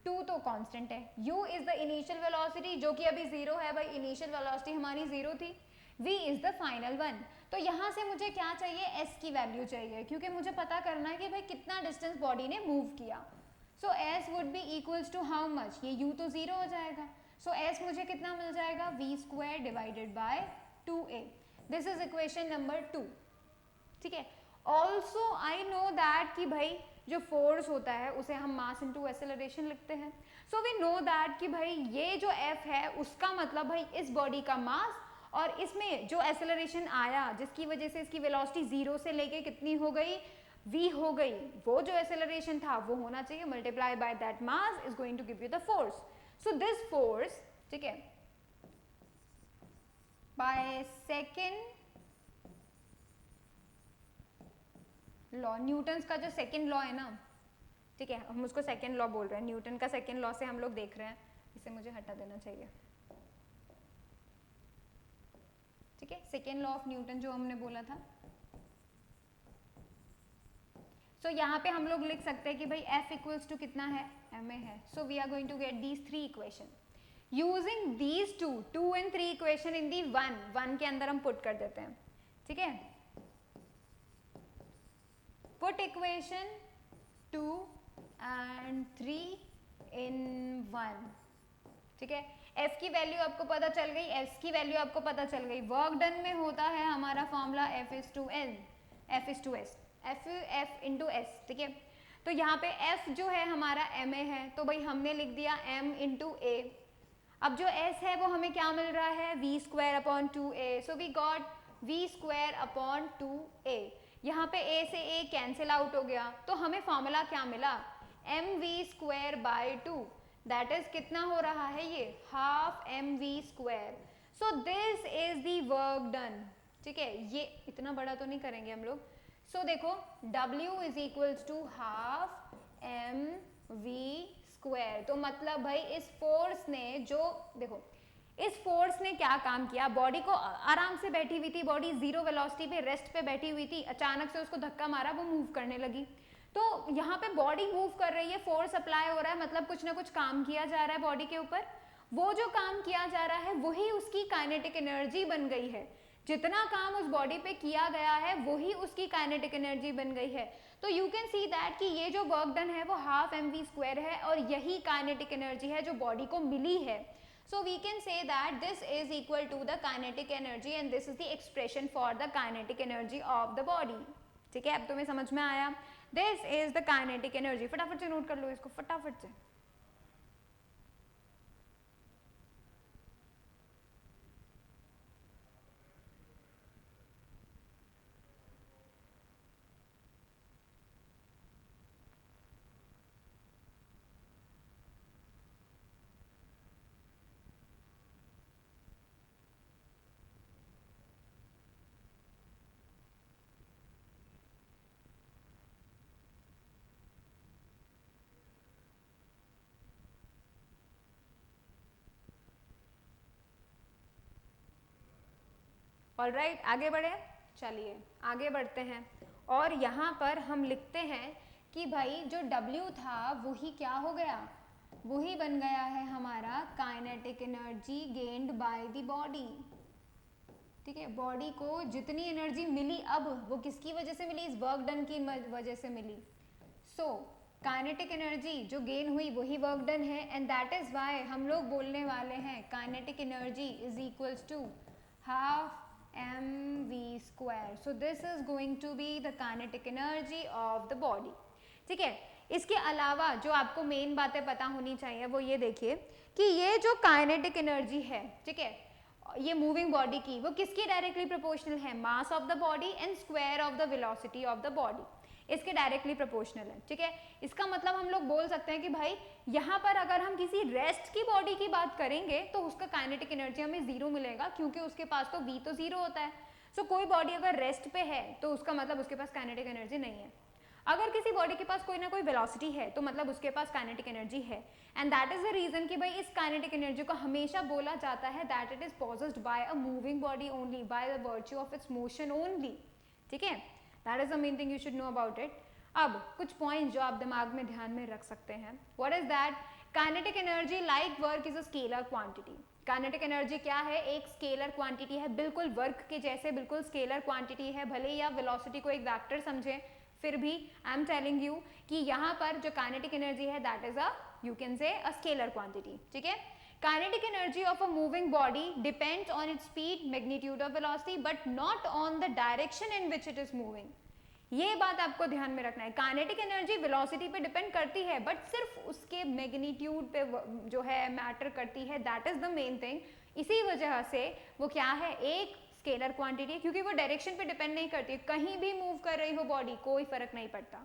2 तो कांस्टेंट है, u is the initial velocity जो कि अभी 0 है भाई, इनिशियल वेलोसिटी हमारी 0 थी, v is the final one. तो यहाँ से मुझे क्या चाहिए, s की वैल्यू चाहिए, क्योंकि मुझे पता करना है कि भाई कितना डिस्टेंस बॉडी ने मूव किया। So s would be equals to how much, ये u तो 0 हो जाएगा, सो s मुझे कितना मिल जाएगा, v square divided bye 2a, this is equation number 2, ठीक है। ऑल्सो आई नो दैट कि भाई जो फोर्स होता है उसे हम मास इनटू एक्सेलरेशन लिखते हैं, सो वी नो दैट कि भाई ये जो f है उसका मतलब भाई इस बॉडी का मास, और इसमें जो एक्सेलरेशन आया जिसकी वजह से इसकी वेलोसिटी 0 से लेके कितनी हो गई, v हो गई, वो जो एक्सेलरेशन था वो होना चाहिए multiply by that mass is going to give you the force. So this force, ठीक है, बाय सेकेंड लॉ, न्यूटन्स का जो सेकेंड लॉ है ना, ठीक है, हम उसको सेकेंड लॉ बोल रहे हैं, न्यूटन का सेकेंड लॉ से हम लोग देख रहे हैं, इसे मुझे हटा देना चाहिए, ठीक है। सेकेंड लॉ ऑफ न्यूटन जो हमने बोला था, सो यहाँ पे हम लोग लिख सकते हैं कि भाई f इक्वल्स टू कितना है, ma है, so we are going to get these 3 equation using these 2 and 3 equation in the 1 के अंदर हम पुट कर देते हैं, ठीक है। पुट इक्वेशन 2 and 3 in 1, ठीक है। f की वैल्यू आपको पता चल गई, s की वैल्यू आपको पता चल गई, वर्क डन में होता है हमारा formula f is to s, f into s, ठीक है। तो यहाँ पे f जो है हमारा ma है, तो भाई हमने लिख दिया m इंटू a, अब जो s है वो हमें क्या मिल रहा है, v square upon 2a, so we got v square upon 2a, यहाँ पे a से a कैंसिल आउट हो गया, तो हमें फॉर्मूला क्या मिला, mv square by 2, that is कितना हो रहा है, ये half mv square. So this is the work done, ठीक है, ये इतना बड़ा तो नहीं करेंगे हम लोग। सो देखो w is equals to half mv square, तो मतलब भाई इस फोर्स ने जो, देखो इस फोर्स ने क्या काम किया, बॉडी को आराम से बैठी हुई थी, बॉडी 0 वेलोसिटी पे रेस्ट पे बैठी हुई थी, अचानक से उसको धक्का मारा, वो मूव करने लगी, तो यहाँ पे बॉडी मूव कर रही है, फोर्स अप्लाई हो रहा है, मतलब कुछ ना कुछ काम किया जा रहा है बॉडी के ऊपर, वो जो काम किया जा रहा है वही उसकी काइनेटिक एनर्जी बन गई है, जितना काम उस बॉडी पे किया गया है वही उसकी काइनेटिक एनर्जी बन गई है। तो यू कैन सी दैट कि ये जो वर्क डन है वो हाफ mv स्क्वायर है, और यही काइनेटिक एनर्जी है जो बॉडी को मिली है। So we can say that this is equal to the kinetic energy and this is the expression for the kinetic energy of the body, ठीक है। अब तुम्हें समझ में आया, this is the kinetic energy, फटाफट से नोट कर लो इसको, फटाफट से। ऑलराइट, आगे बढ़े, चलिए आगे बढ़ते हैं, और यहाँ पर हम लिखते हैं कि भाई जो W था वही क्या हो गया, वही बन गया है हमारा kinetic energy gained by the body. ठीक है, बॉडी को जितनी एनर्जी मिली अब वो किसकी वजह से मिली, इस वर्क डन की वजह से मिली। सो काइनेटिक एनर्जी जो गेन हुई वही वर्क डन है, एंड दैट इज वाई हम लोग बोलने वाले हैं kinetic energy is equals to half mv²। So this is going to be the kinetic energy of the body. ठीक है, इसके अलावा जो आपको मेन बातें पता होनी चाहिए वो ये देखिए कि ये जो काइनेटिक एनर्जी है, ठीक है, ये मूविंग बॉडी की, वो किसकी डायरेक्टली प्रोपोर्शनल है, mass of the body and square of the velocity of the body, इसके डायरेक्टली प्रोपोर्शनल है। ठीक है, इसका मतलब हम लोग बोल सकते हैं कि भाई यहाँ पर अगर हम किसी रेस्ट की बॉडी की बात करेंगे तो उसका काइनेटिक एनर्जी हमें जीरो मिलेगा, क्योंकि उसके पास तो v तो जीरो होता है। सो कोई बॉडी अगर रेस्ट पे है तो उसका मतलब उसके पास काइनेटिक एनर्जी नहीं है। अगर किसी बॉडी के पास कोई ना कोई वेलोसिटी है तो मतलब उसके पास काइनेटिक एनर्जी है, and that is the reason कि भाई इस काइनेटिक एनर्जी को हमेशा बोला जाता है that it is possessed by a moving body only, by the virtue of its motion only. ठीक है, that is the main thing you should know about it. अब कुछ पॉइंट जो आप दिमाग में ध्यान में रख सकते हैं, what is that, kinetic energy like work is a scalar quantity. Kinetic energy क्या है, एक स्केलर क्वांटिटी है, बिल्कुल वर्क के जैसे बिल्कुल स्केलर क्वांटिटी है। भले ही आप वेलोसिटी को एक वेक्टर समझें, फिर भी आई एम टेलिंग यू कि यहाँ पर जो काइनेटिक एनर्जी है that is a, you can से अ स्केलर क्वांटिटी। ठीक है, kinetic energy of a moving body depends on its speed, magnitude of velocity, but not on the direction in which it is moving. ये बात आपको ध्यान में रखना है, काइनेटिक एनर्जी वेलोसिटी पे डिपेंड करती है बट सिर्फ उसके मैग्नीट्यूड पे जो है मैटर करती है, that is the main thing. इसी वजह से वो क्या है, एक स्केलर क्वांटिटी, क्योंकि वो डायरेक्शन पे डिपेंड नहीं करती, कहीं भी मूव कर रही हो बॉडी कोई फर्क नहीं पड़ता।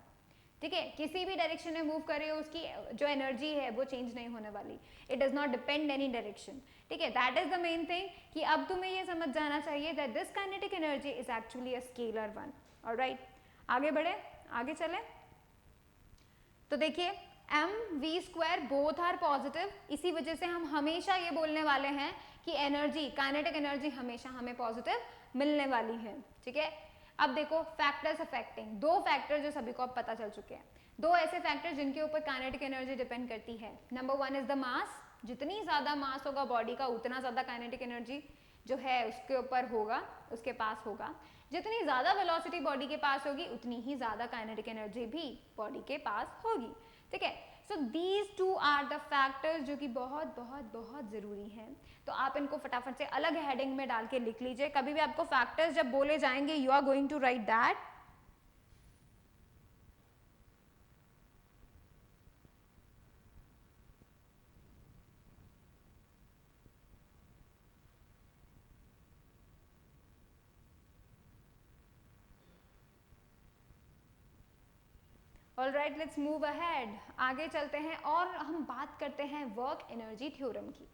ठीक है, किसी भी डायरेक्शन में मूव कर रही हो उसकी जो एनर्जी है वो चेंज नहीं होने वाली, it does not depend any direction. ठीक है, that is the main thing कि अब तुम्हें ये समझ जाना चाहिए that this kinetic energy is actually a scalar one. Alright, आगे बढ़े, आगे चले तो देखिए mv² बोथ आर पॉजिटिव, इसी वजह से हम हमेशा ये बोलने वाले हैं कि एनर्जी, काइनेटिक एनर्जी हमेशा हमें पॉजिटिव मिलने वाली है। ठीक है, अब देखो फैक्टर्स अफेक्टिंग, दो फैक्टर जो सभी को अब पता चल चुके हैं, दो ऐसे फैक्टर जिनके ऊपर काइनेटिक एनर्जी डिपेंड करती है। Number one is the mass, जितनी ज्यादा मास होगा बॉडी का उतना ज्यादा काइनेटिक एनर्जी जो है उसके ऊपर होगा, उसके पास होगा। जितनी ज्यादा वेलोसिटी बॉडी के पास होगी उतनी ही ज्यादा काइनेटिक एनर्जी भी बॉडी के पास होगी। ठीक है, so these two are the factors जो कि बहुत बहुत बहुत जरूरी हैं। तो आप इनको फटाफट से अलग हेडिंग में डाल के लिख लीजिए, कभी भी आपको फैक्टर्स जब बोले जाएंगे you are going to write that all right, let's move ahead, आगे चलते हैं और हम बात करते हैं वर्क एनर्जी थ्योरम की।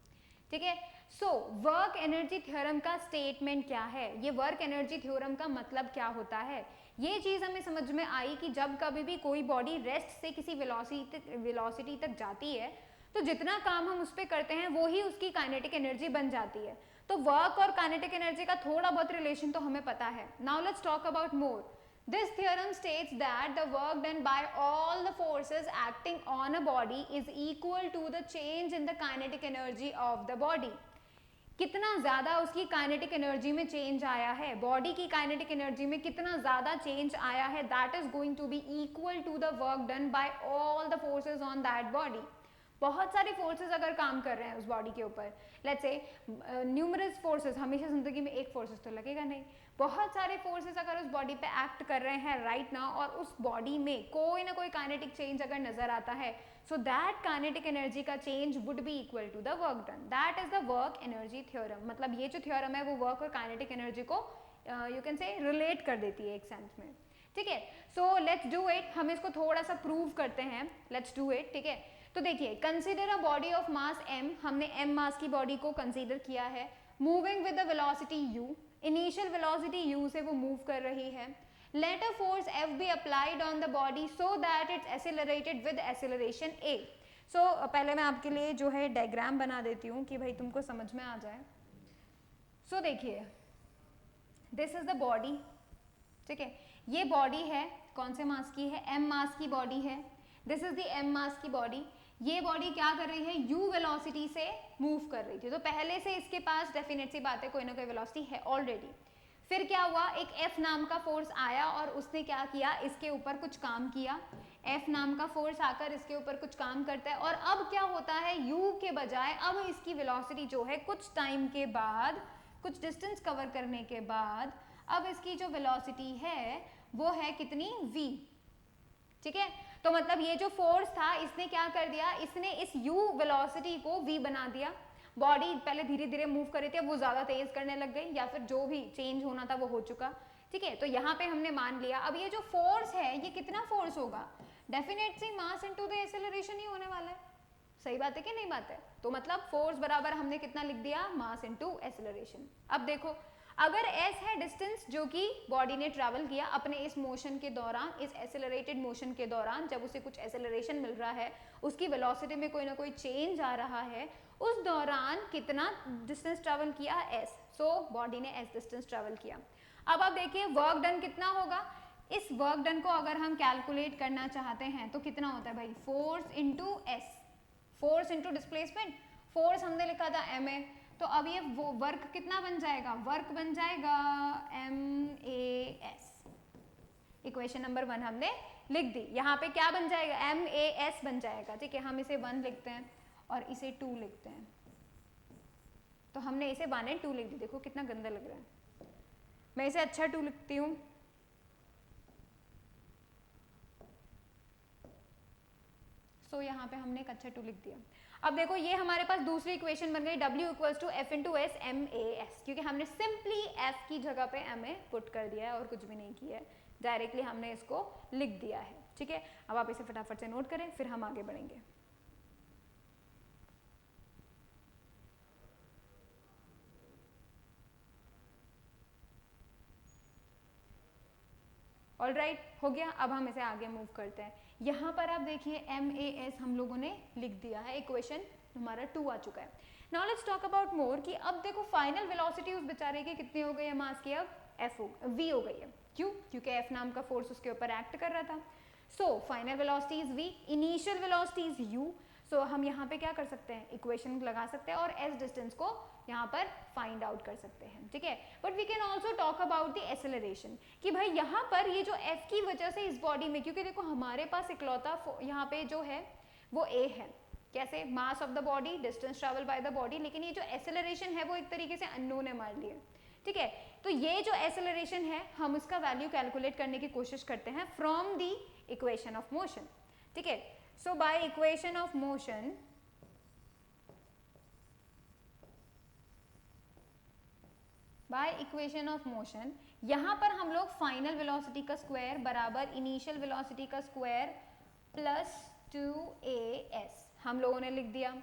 ठीक है, सो वर्क एनर्जी थ्योरम का स्टेटमेंट क्या है, ये वर्क एनर्जी थ्योरम का मतलब क्या होता है, ये चीज हमें समझ में आई कि जब कभी भी कोई बॉडी रेस्ट से किसी वेलोसिटी तक जाती है तो जितना काम हम उस पर करते हैं वो ही उसकी काइनेटिक एनर्जी बन जाती है। तो वर्क और काइनेटिक एनर्जी का थोड़ा बहुत रिलेशन तो हमें पता है। Now let's talk about more. This theorem states that the work done by all the forces acting on a body is equal to the change in the kinetic energy of the body. कितना ज्यादा उसकी kinetic energy में change आया है, body की kinetic energy में कितना ज्यादा चेंज आया है, that is going to be equal to the work done by all the forces on that body. बहुत सारे फोर्सेस अगर काम कर रहे हैं उस बॉडी के ऊपर, लेट्स से न्यूमरस फोर्सेस, हमेशा जिंदगी में एक फोर्सेस तो लगेगा नहीं, बहुत सारे फोर्सेस अगर उस बॉडी पे एक्ट कर रहे हैं राइट नाउ और उस बॉडी में कोई ना कोई काइनेटिक चेंज अगर नजर आता है, सो दैट काइनेटिक एनर्जी का change would be equal to the work done, that is the work energy theorem. मतलब ये जो थ्योरम है वो वर्क और काइनेटिक एनर्जी को यू कैन से रिलेट कर देती है एक सेंस में। ठीक है, सो लेट्स डू इट, हम इसको थोड़ा सा प्रूव करते हैं, लेट्स डू इट। ठीक है, तो देखिए consider a body of mass m, हमने m मास की बॉडी को कंसीडर किया है, moving with the velocity u, initial velocity u से वो मूव कर रही है। Let a force F be applied on the body so that it's accelerated with acceleration a। सो पहले मैं आपके लिए जो है डायग्राम बना देती हूँ कि भाई तुमको समझ में आ जाए। सो देखिए दिस इज द बॉडी, ठीक ठीक है। ये बॉडी है, कौन से मास की है, m मास की बॉडी है, this is the m mass की बॉडी। ये बॉडी क्या कर रही है, u वेलोसिटी से मूव कर रही थी, तो पहले से इसके पास डेफिनेट सी बात है कोई ना कोई वेलोसिटी है ऑलरेडी। फिर क्या हुआ, एक F नाम का फोर्स आया और उसने क्या किया, इसके ऊपर कुछ काम किया। F नाम का फोर्स आकर इसके ऊपर कुछ काम करता है और अब क्या होता है, U के बजाय अब इसकी वेलोसिटी जो है कुछ टाइम के बाद, कुछ डिस्टेंस कवर करने के बाद, अब इसकी जो वेलोसिटी है वो है कितनी, v। ठीक है, तो मतलब ये जो फोर्स था इसने क्या कर दिया, इसने इस u वेलोसिटी को v बना दिया। बॉडी पहले धीरे धीरे मूव कर रही थी, अब वो ज्यादा तेज करने लग गई, या फिर जो भी चेंज होना था वो हो चुका। ठीक है, तो यहाँ पे हमने मान लिया। अब ये जो फोर्स है ये कितना फोर्स होगा, definitely mass into the acceleration ही होने वाला है। सही बात है कि नहीं बात है, तो मतलब फोर्स बराबर हमने कितना लिख दिया, मास इनटू एक्सेलरेशन। अब देखो, अगर s है डिस्टेंस जो कि बॉडी ने ट्रैवल किया अपने इस मोशन के दौरान, इस एक्सेलरेटेड मोशन के दौरान, जब उसे कुछ एक्सेलरेशन मिल रहा है, उसकी वेलोसिटी में कोई ना कोई चेंज आ रहा है, उस दौरान कितना डिस्टेंस ट्रैवल किया, s। सो बॉडी ने s डिस्टेंस ट्रैवल किया। अब आप देखिए वर्क डन कितना होगा, इस वर्क डन को अगर हम कैलकुलेट करना चाहते हैं तो कितना होता है भाई, force into s, force into displacement. Force हमने लिखा था ma, तो अब ये वो वर्क कितना बन जाएगा, वर्क बन जाएगा MAS। इक्वेशन नंबर 1 हमने लिख दी, यहाँ पे क्या बन जाएगा, MAS बन जाएगा। ठीक है, हम इसे 1 लिखते हैं और इसे 2 लिखते हैं, तो हमने इसे 1 और 2 लिख दी। देखो कितना गंदा लग रहा है, मैं इसे अच्छा 2 लिखती हूँ। सो यहाँ पे हमने एक अच्छा 2 लिख दिया। अब देखो ये हमारे पास दूसरी इक्वेशन बन गई, W equals to F into S MAS, क्योंकि हमने सिंपली F की जगह पे MA पुट कर दिया है और कुछ भी नहीं किया है, डायरेक्टली हमने इसको लिख दिया है। ठीक है, अब आप इसे फटाफट से नोट करें, फिर हम आगे बढ़ेंगे। ऑलराइट, हो गया। अब हम इसे आगे मूव करते हैं। यहाँ पर आप देखिए MAS हम लोगों ने लिख दिया है, इक्वेशन हमारा 2 आ चुका है। Now let's talk about more कि अब देखो फाइनल वेलोसिटी उस बेचारे की कितनी हो गई है, मास की अब V हो गई है। क्यों, क्योंकि F नाम का फोर्स उसके ऊपर एक्ट कर रहा था। So final velocity is V, initial velocity is U। सो हम यहाँ पे क्या कर सकते हैं, इक्वेशन लगा सकते हैं और s डिस्टेंस को यहाँ पर फाइंड आउट कर सकते हैं। ठीक है, but we can also talk about the acceleration, कि भाई यहाँ पर ये जो f की वजह से इस बॉडी में, क्योंकि देखो हमारे पास इकलौता यहाँ पे जो है वो a है, कैसे, mass of the body, distance travel by the body, लेकिन ये जो एक्सेलरेशन है वो एक तरीके से अननोन है हमारे लिए। ठीक है, तो ये जो एक्सेलरेशन है हम इसका वैल्यू कैलकुलेट करने की कोशिश करते हैं from the equation of motion. ठीक है, सो बाय इक्वेशन ऑफ मोशन यहाँ पर हम लोग फाइनल वेलोसिटी का स्क्वायर बराबर इनिशियल वेलोसिटी का स्क्वायर प्लस 2as हम लोगों ने लिख दिया।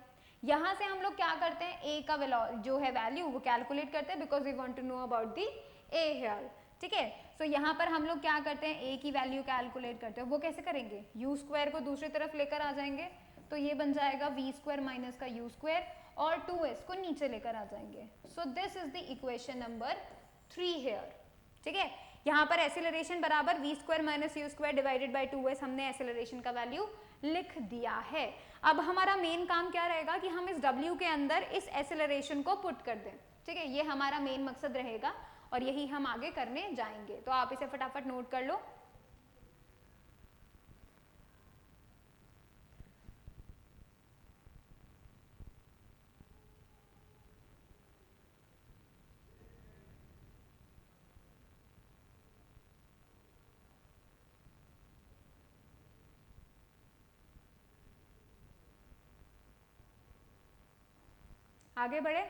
यहाँ से हम लोग क्या करते हैं, a का जो है वैल्यू वो कैलकुलेट करते हैं, because we want to know about the a here. ठीक है, सो यहाँ पर हम लोग क्या करते हैं, a की वैल्यू कैलकुलेट करते हैं। वो कैसे करेंगे, u स्क्वायर को दूसरी तरफ लेकर आ जाएंगे, तो ये बन जाएगा v स्क्वायर माइनस का u स्क्वायर, और 2s को नीचे लेकर आ जाएंगे। सो this is the equation number 3 here. ठीक है, यहाँ पर एक्सेलरेशन बराबर v square minus u square divided bye 2s, हमने एक्सेलरेशन का वैल्यू लिख दिया है। अब हमारा मेन काम क्या रहेगा कि हम इस w के अंदर इस एक्सेलरेशन को पुट कर दें। ठीक है, ये हमारा मेन मकसद रहेगा और यही हम आगे करने जाएंगे, तो आप इसे फटाफट नोट कर लो। आगे बढ़े,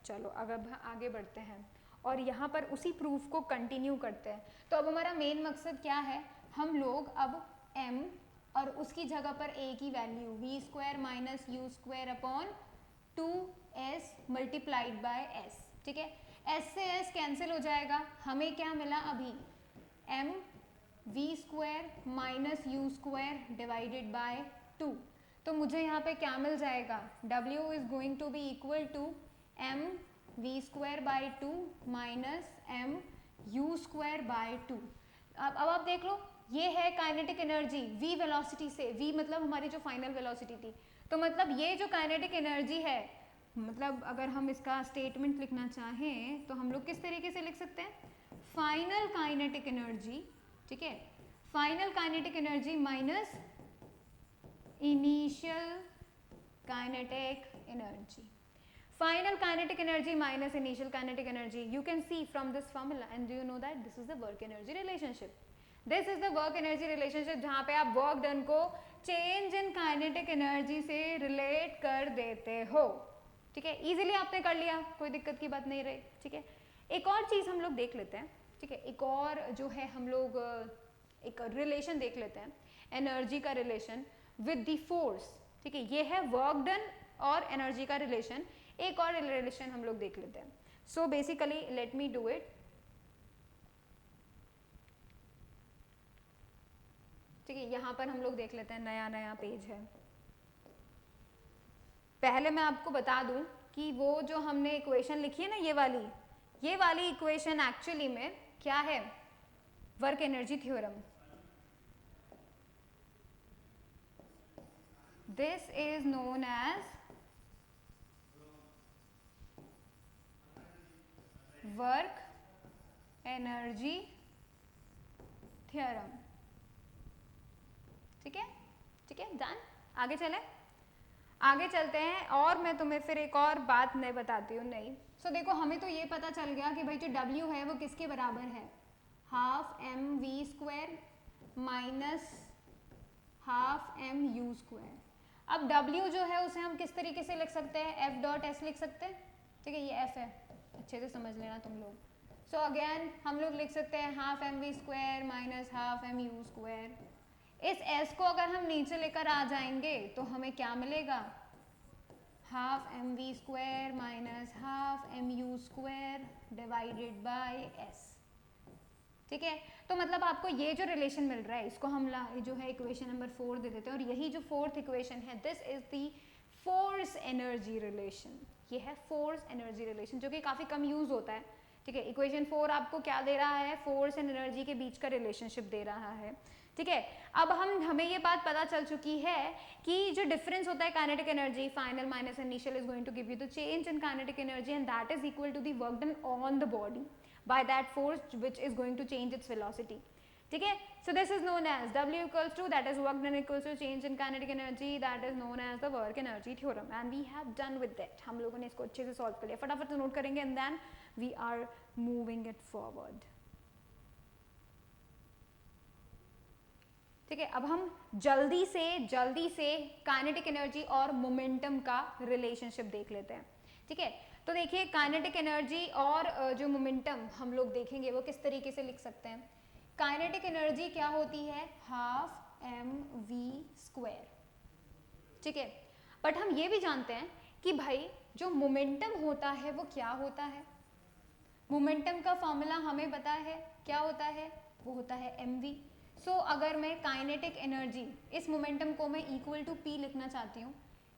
चलो अगर आगे बढ़ते हैं और यहाँ पर उसी प्रूफ को कंटिन्यू करते हैं। तो अब हमारा मेन मकसद क्या है, हम लोग अब m और उसकी जगह पर a की value v square minus u square upon 2s multiplied by s। ठीक है, s से s कैंसिल हो जाएगा, हमें क्या मिला अभी, m v square minus u square divided by 2। तो मुझे यहाँ पे क्या मिल जाएगा, w is going to be equal to m v square by 2 minus m u square by 2। अब आप देख लो, ये है काइनेटिक एनर्जी v वेलोसिटी से, v मतलब हमारी जो फाइनल वेलोसिटी थी, तो मतलब ये जो काइनेटिक एनर्जी है, मतलब अगर हम इसका स्टेटमेंट लिखना चाहें तो हम लोग किस तरीके से लिख सकते हैं, फाइनल काइनेटिक एनर्जी, ठीक है, final kinetic energy minus initial kinetic energy. Final kinetic energy minus initial kinetic energy. You can see from this formula, and do you know that this is the work energy relationship. This is the work energy relationship जहाँ पे आप work done को change in kinetic energy से relate कर देते हो, ठीक है. easily आपने कर लिया, कोई दिक्कत की बात नहीं रही, ठीक है. एक और चीज़ हम लोग देख लेते हैं, ठीक है. एक और जो है हम लोग एक रिलेशन देख लेते हैं, एनर्जी का रिलेशन विद द फोर्स, ठीक है. ये है वर्क डन और एनर्जी का रिलेशन. एक और रिलेशन हम लोग देख लेते हैं. So basically let me do it, ठीक है. यहां पर हम लोग देख लेते हैं, नया पेज है. पहले मैं आपको बता दूं कि वो जो हमने इक्वेशन लिखी है ना, ये वाली इक्वेशन एक्चुअली में क्या है, work energy theorem. This is known as work energy theorem, ठीक है, ठीक है. डन. आगे चले, आगे चलते हैं. और मैं तुम्हें फिर एक और बात नहीं बताती हूँ. नहीं, सो देखो, हमें तो ये पता चल गया कि भाई जो W है वो किसके बराबर है, half m v square minus half m u square. अब W जो है उसे हम किस तरीके से लिख सकते हैं, F डॉट S लिख सकते हैं, ठीक है. ये F है, अच्छे से समझ लेना तुम लोग. सो अगेन हम लोग लिख सकते हैं half m v square minus half m u square. इस S को अगर हम नीचे लेकर आ जाएंगे तो हमें क्या मिलेगा, half m v square minus half m u square divided by S, ठीक है. तो मतलब आपको ये जो रिलेशन मिल रहा है इसको हम जो है इक्वेशन नंबर 4 दे देते हैं. और यही जो फोर्थ इक्वेशन है, this is the force energy relation. ये है फोर्स एनर्जी रिलेशन, जो कि काफ़ी कम यूज होता है, ठीक है. इक्वेशन 4 आपको क्या दे रहा है, फोर्स एंड एनर्जी के बीच का रिलेशनशिप दे रहा है, ठीक है. अब हमें ये बात पता चल चुकी है कि जो डिफरेंस होता है kinetic energy final minus initial is going to give you the change in kinetic energy, and that is equal to the work done on the body by that force which is going to change its velocity, ठीक है. So this is known as W equals to that is work done equals to change in kinetic energy, that is known as the work energy theorem. And we have done with that. हम लोगों ने इसको अच्छे से solve कर लिया. फटाफट से नोट करेंगे and then we are moving it forward, ठीक है. अब हम जल्दी से काइनेटिक एनर्जी और मोमेंटम का रिलेशनशिप देख लेते हैं, ठीक है. तो देखिए, काइनेटिक एनर्जी और जो मोमेंटम हम लोग देखेंगे वो किस तरीके से लिख सकते हैं. काइनेटिक एनर्जी क्या होती है, हाफ एम वी स्क्वायर, ठीक है. बट हम ये भी जानते हैं कि भाई जो मोमेंटम होता है वो क्या होता है. मोमेंटम का फॉर्मूला हमें पता है, क्या होता है, वो होता है mv. सो अगर मैं काइनेटिक एनर्जी, इस मोमेंटम को मैं इक्वल टू p लिखना चाहती हूँ,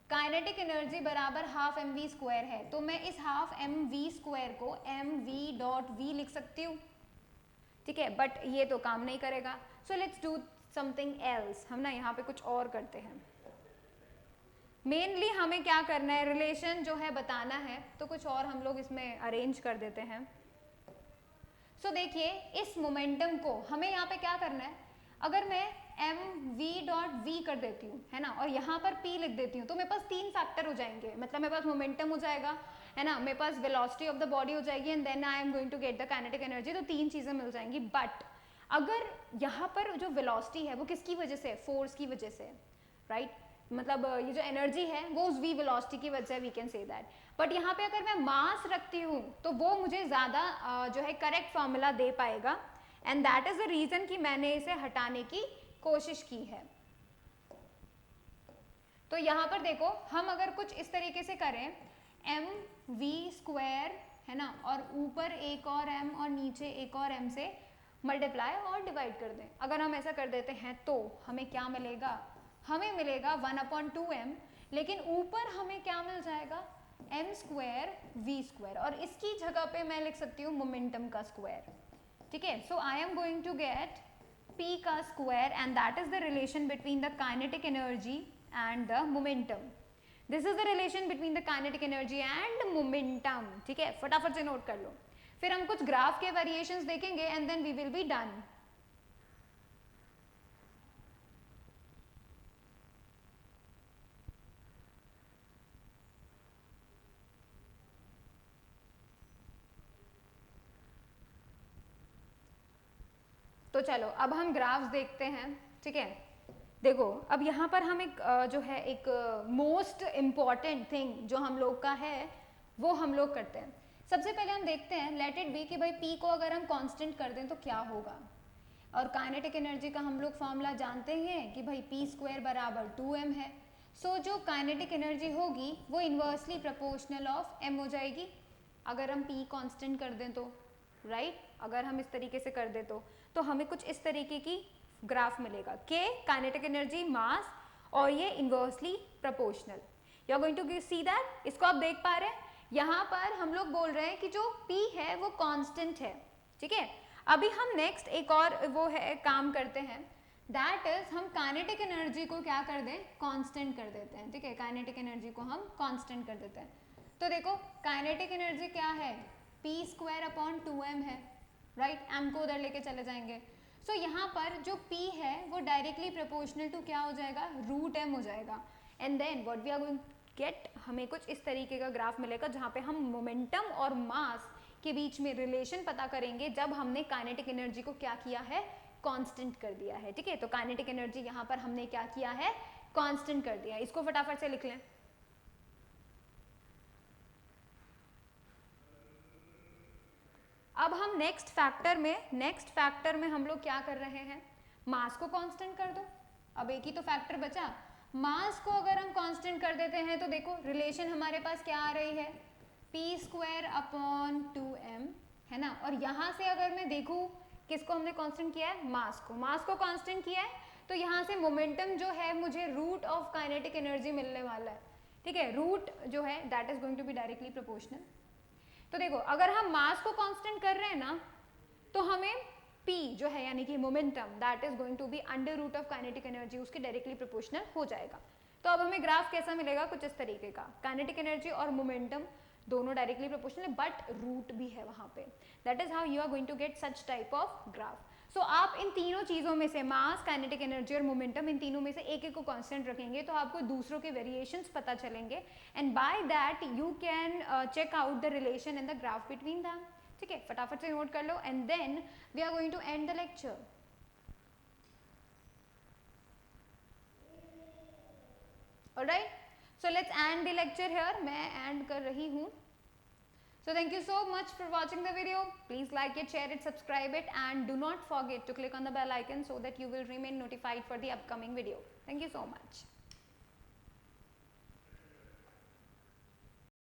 काइनेटिक एनर्जी बराबर हाफ एम वी स्क्वायर है, तो मैं इस हाफ एम वी स्क्वायर को एम वी डॉट वी लिख सकती हूँ, ठीक है. बट ये तो काम नहीं करेगा. So let's do something else. हम ना यहाँ पे कुछ और करते हैं. मेनली हमें क्या करना है, रिलेशन जो है बताना है, तो कुछ और हम लोग इसमें अरेंज कर देते हैं. सो देखिए, इस मोमेंटम को हमें यहाँ पे क्या करना है, अगर मैं एम वी डॉट वी कर देती हूँ, है ना, और यहाँ पर p लिख देती हूँ, तो मेरे पास 3 फैक्टर हो जाएंगे. मतलब मेरे पास मोमेंटम हो जाएगा, है ना, मेरे पास वेलोसिटी ऑफ द बॉडी हो जाएगी, and then I am going to get the kinetic energy. तो 3 चीजें मिल जाएंगी. बट अगर यहाँ पर जो वेलोसिटी है वो किसकी वजह से, फोर्स की वजह से, राइट. मतलब ये जो एनर्जी है वो उस v वेलोसिटी की वजह से, we can say that. But यहाँ पे अगर मैं मास रखती हूँ तो वो मुझे ज़्यादा जो है करेक्ट फॉर्मूला दे पाएगा, and that is the reason कि मैंने इसे हटाने की कोशिश की है. तो यहाँ पर देखो, हम अगर कुछ इस तरीके से करें, एम वी स्क्वायर, है ना, और ऊपर एक और m और नीचे एक और m से मल्टीप्लाई और डिवाइड कर दें. अगर हम ऐसा कर देते हैं तो हमें क्या मिलेगा, हमें मिलेगा 1/2m, लेकिन ऊपर हमें क्या मिल जाएगा, m स्क्वायर v स्क्वायर, और इसकी जगह पे मैं लिख सकती हूँ मोमेंटम का स्क्वायर, ठीक है. So I am going to get p का square and that is the relation between the kinetic energy and the momentum. This is the relation between the kinetic energy and momentum. ठीक है, फटाफट से note कर लो. फिर हम कुछ graph के वेरिएशंस देखेंगे and then we will be done. तो चलो अब हम ग्राफ्स देखते हैं. ठीक है, देखो अब यहाँ पर हम एक जो है एक मोस्ट इम्पॉर्टेंट थिंग जो हम लोग का है वो हम लोग करते हैं. सबसे पहले हम देखते हैं लेट इट बी कि भाई P को अगर हम कांस्टेंट कर दें तो क्या होगा. और काइनेटिक एनर्जी का हम लोग फॉर्मूला जानते हैं कि भाई p स्क्वायर बराबर 2m है. सो जो काइनेटिक एनर्जी होगी वो इन्वर्सली प्रोपोर्शनल ऑफ m हो जाएगी अगर हम p कांस्टेंट कर दें तो. राइट, अगर हम इस तरीके से कर दें तो हमें कुछ इस तरीके की ग्राफ मिलेगा k काइनेटिक एनर्जी मास और ये inversely proportional. You are going to see that. इसको आप देख पा रहे हैं. यहाँ पर हम लोग बोल रहे हैं कि जो p है वो कांस्टेंट है. ठीक है, अभी हम नेक्स्ट एक और वो है काम करते हैं दैट इज हम काइनेटिक एनर्जी को क्या कर दें, कांस्टेंट कर देते हैं. ठीक है, काइनेटिक एनर्जी को हम कांस्टेंट कर देते हैं. तो देखो काइनेटिक एनर्जी क्या है, p स्क्वायर अपॉन 2m है. राइट, m को उधर लेके चले जाएंगे. सो यहाँ पर जो p है वो डायरेक्टली प्रोपोर्शनल टू क्या हो जाएगा, रूट m हो जाएगा. And then what we are going get, हमें कुछ इस तरीके का ग्राफ मिलेगा जहाँ पे हम मोमेंटम और मास के बीच में रिलेशन पता करेंगे जब हमने काइनेटिक एनर्जी को क्या किया है, कांस्टेंट कर दिया है. ठीक है, तो काइनेटिक एनर्जी यहाँ पर हमने क्या किया है, कांस्टेंट कर दिया है. इसको फटाफट से लिख लें. अब हम नेक्स्ट फैक्टर में हम लोग क्या कर रहे हैं, मास को कांस्टेंट कर दो. अब एक ही तो फैक्टर बचा. मास को अगर हम कांस्टेंट कर देते हैं तो देखो रिलेशन हमारे पास क्या आ रही है, p स्क्वायर अपॉन 2m है ना. और यहाँ से अगर मैं देखूँ किसको हमने कांस्टेंट किया है, मास को कांस्टेंट किया है. तो यहाँ से मोमेंटम जो है मुझे रूट ऑफ काइनेटिक एनर्जी मिलने वाला है. ठीक है, रूट जो है that is going to be directly proportional. तो देखो अगर हम मास को कांस्टेंट कर रहे हैं ना तो हमें p जो है यानी कि momentum that is going to be under root of kinetic energy उसके डायरेक्टली प्रोपोर्शनल हो जाएगा. तो अब हमें ग्राफ कैसा मिलेगा, कुछ इस तरीके का. काइनेटिक एनर्जी और मोमेंटम दोनों डायरेक्टली प्रोपोर्शनल है बट रूट भी है वहां पे. That is how you are going to get such type of graph. So आप इन तीनों चीजों में से मास, काइनेटिक एनर्जी और मोमेंटम इन तीनों में से एक एक को कांस्टेंट रखेंगे तो आपको दूसरों के वेरिएशंस पता चलेंगे and by that you can check out the relation in the graph between them. ठीक है, फटाफट से नोट कर लो and then we are going to end the lecture. Alright, so let's end the lecture here. मैं end कर रही हूँ. So thank you so much for watching the video. Please like it, share it, subscribe it and do not forget to click on the bell icon so that you will remain notified for the upcoming video. Thank you so much.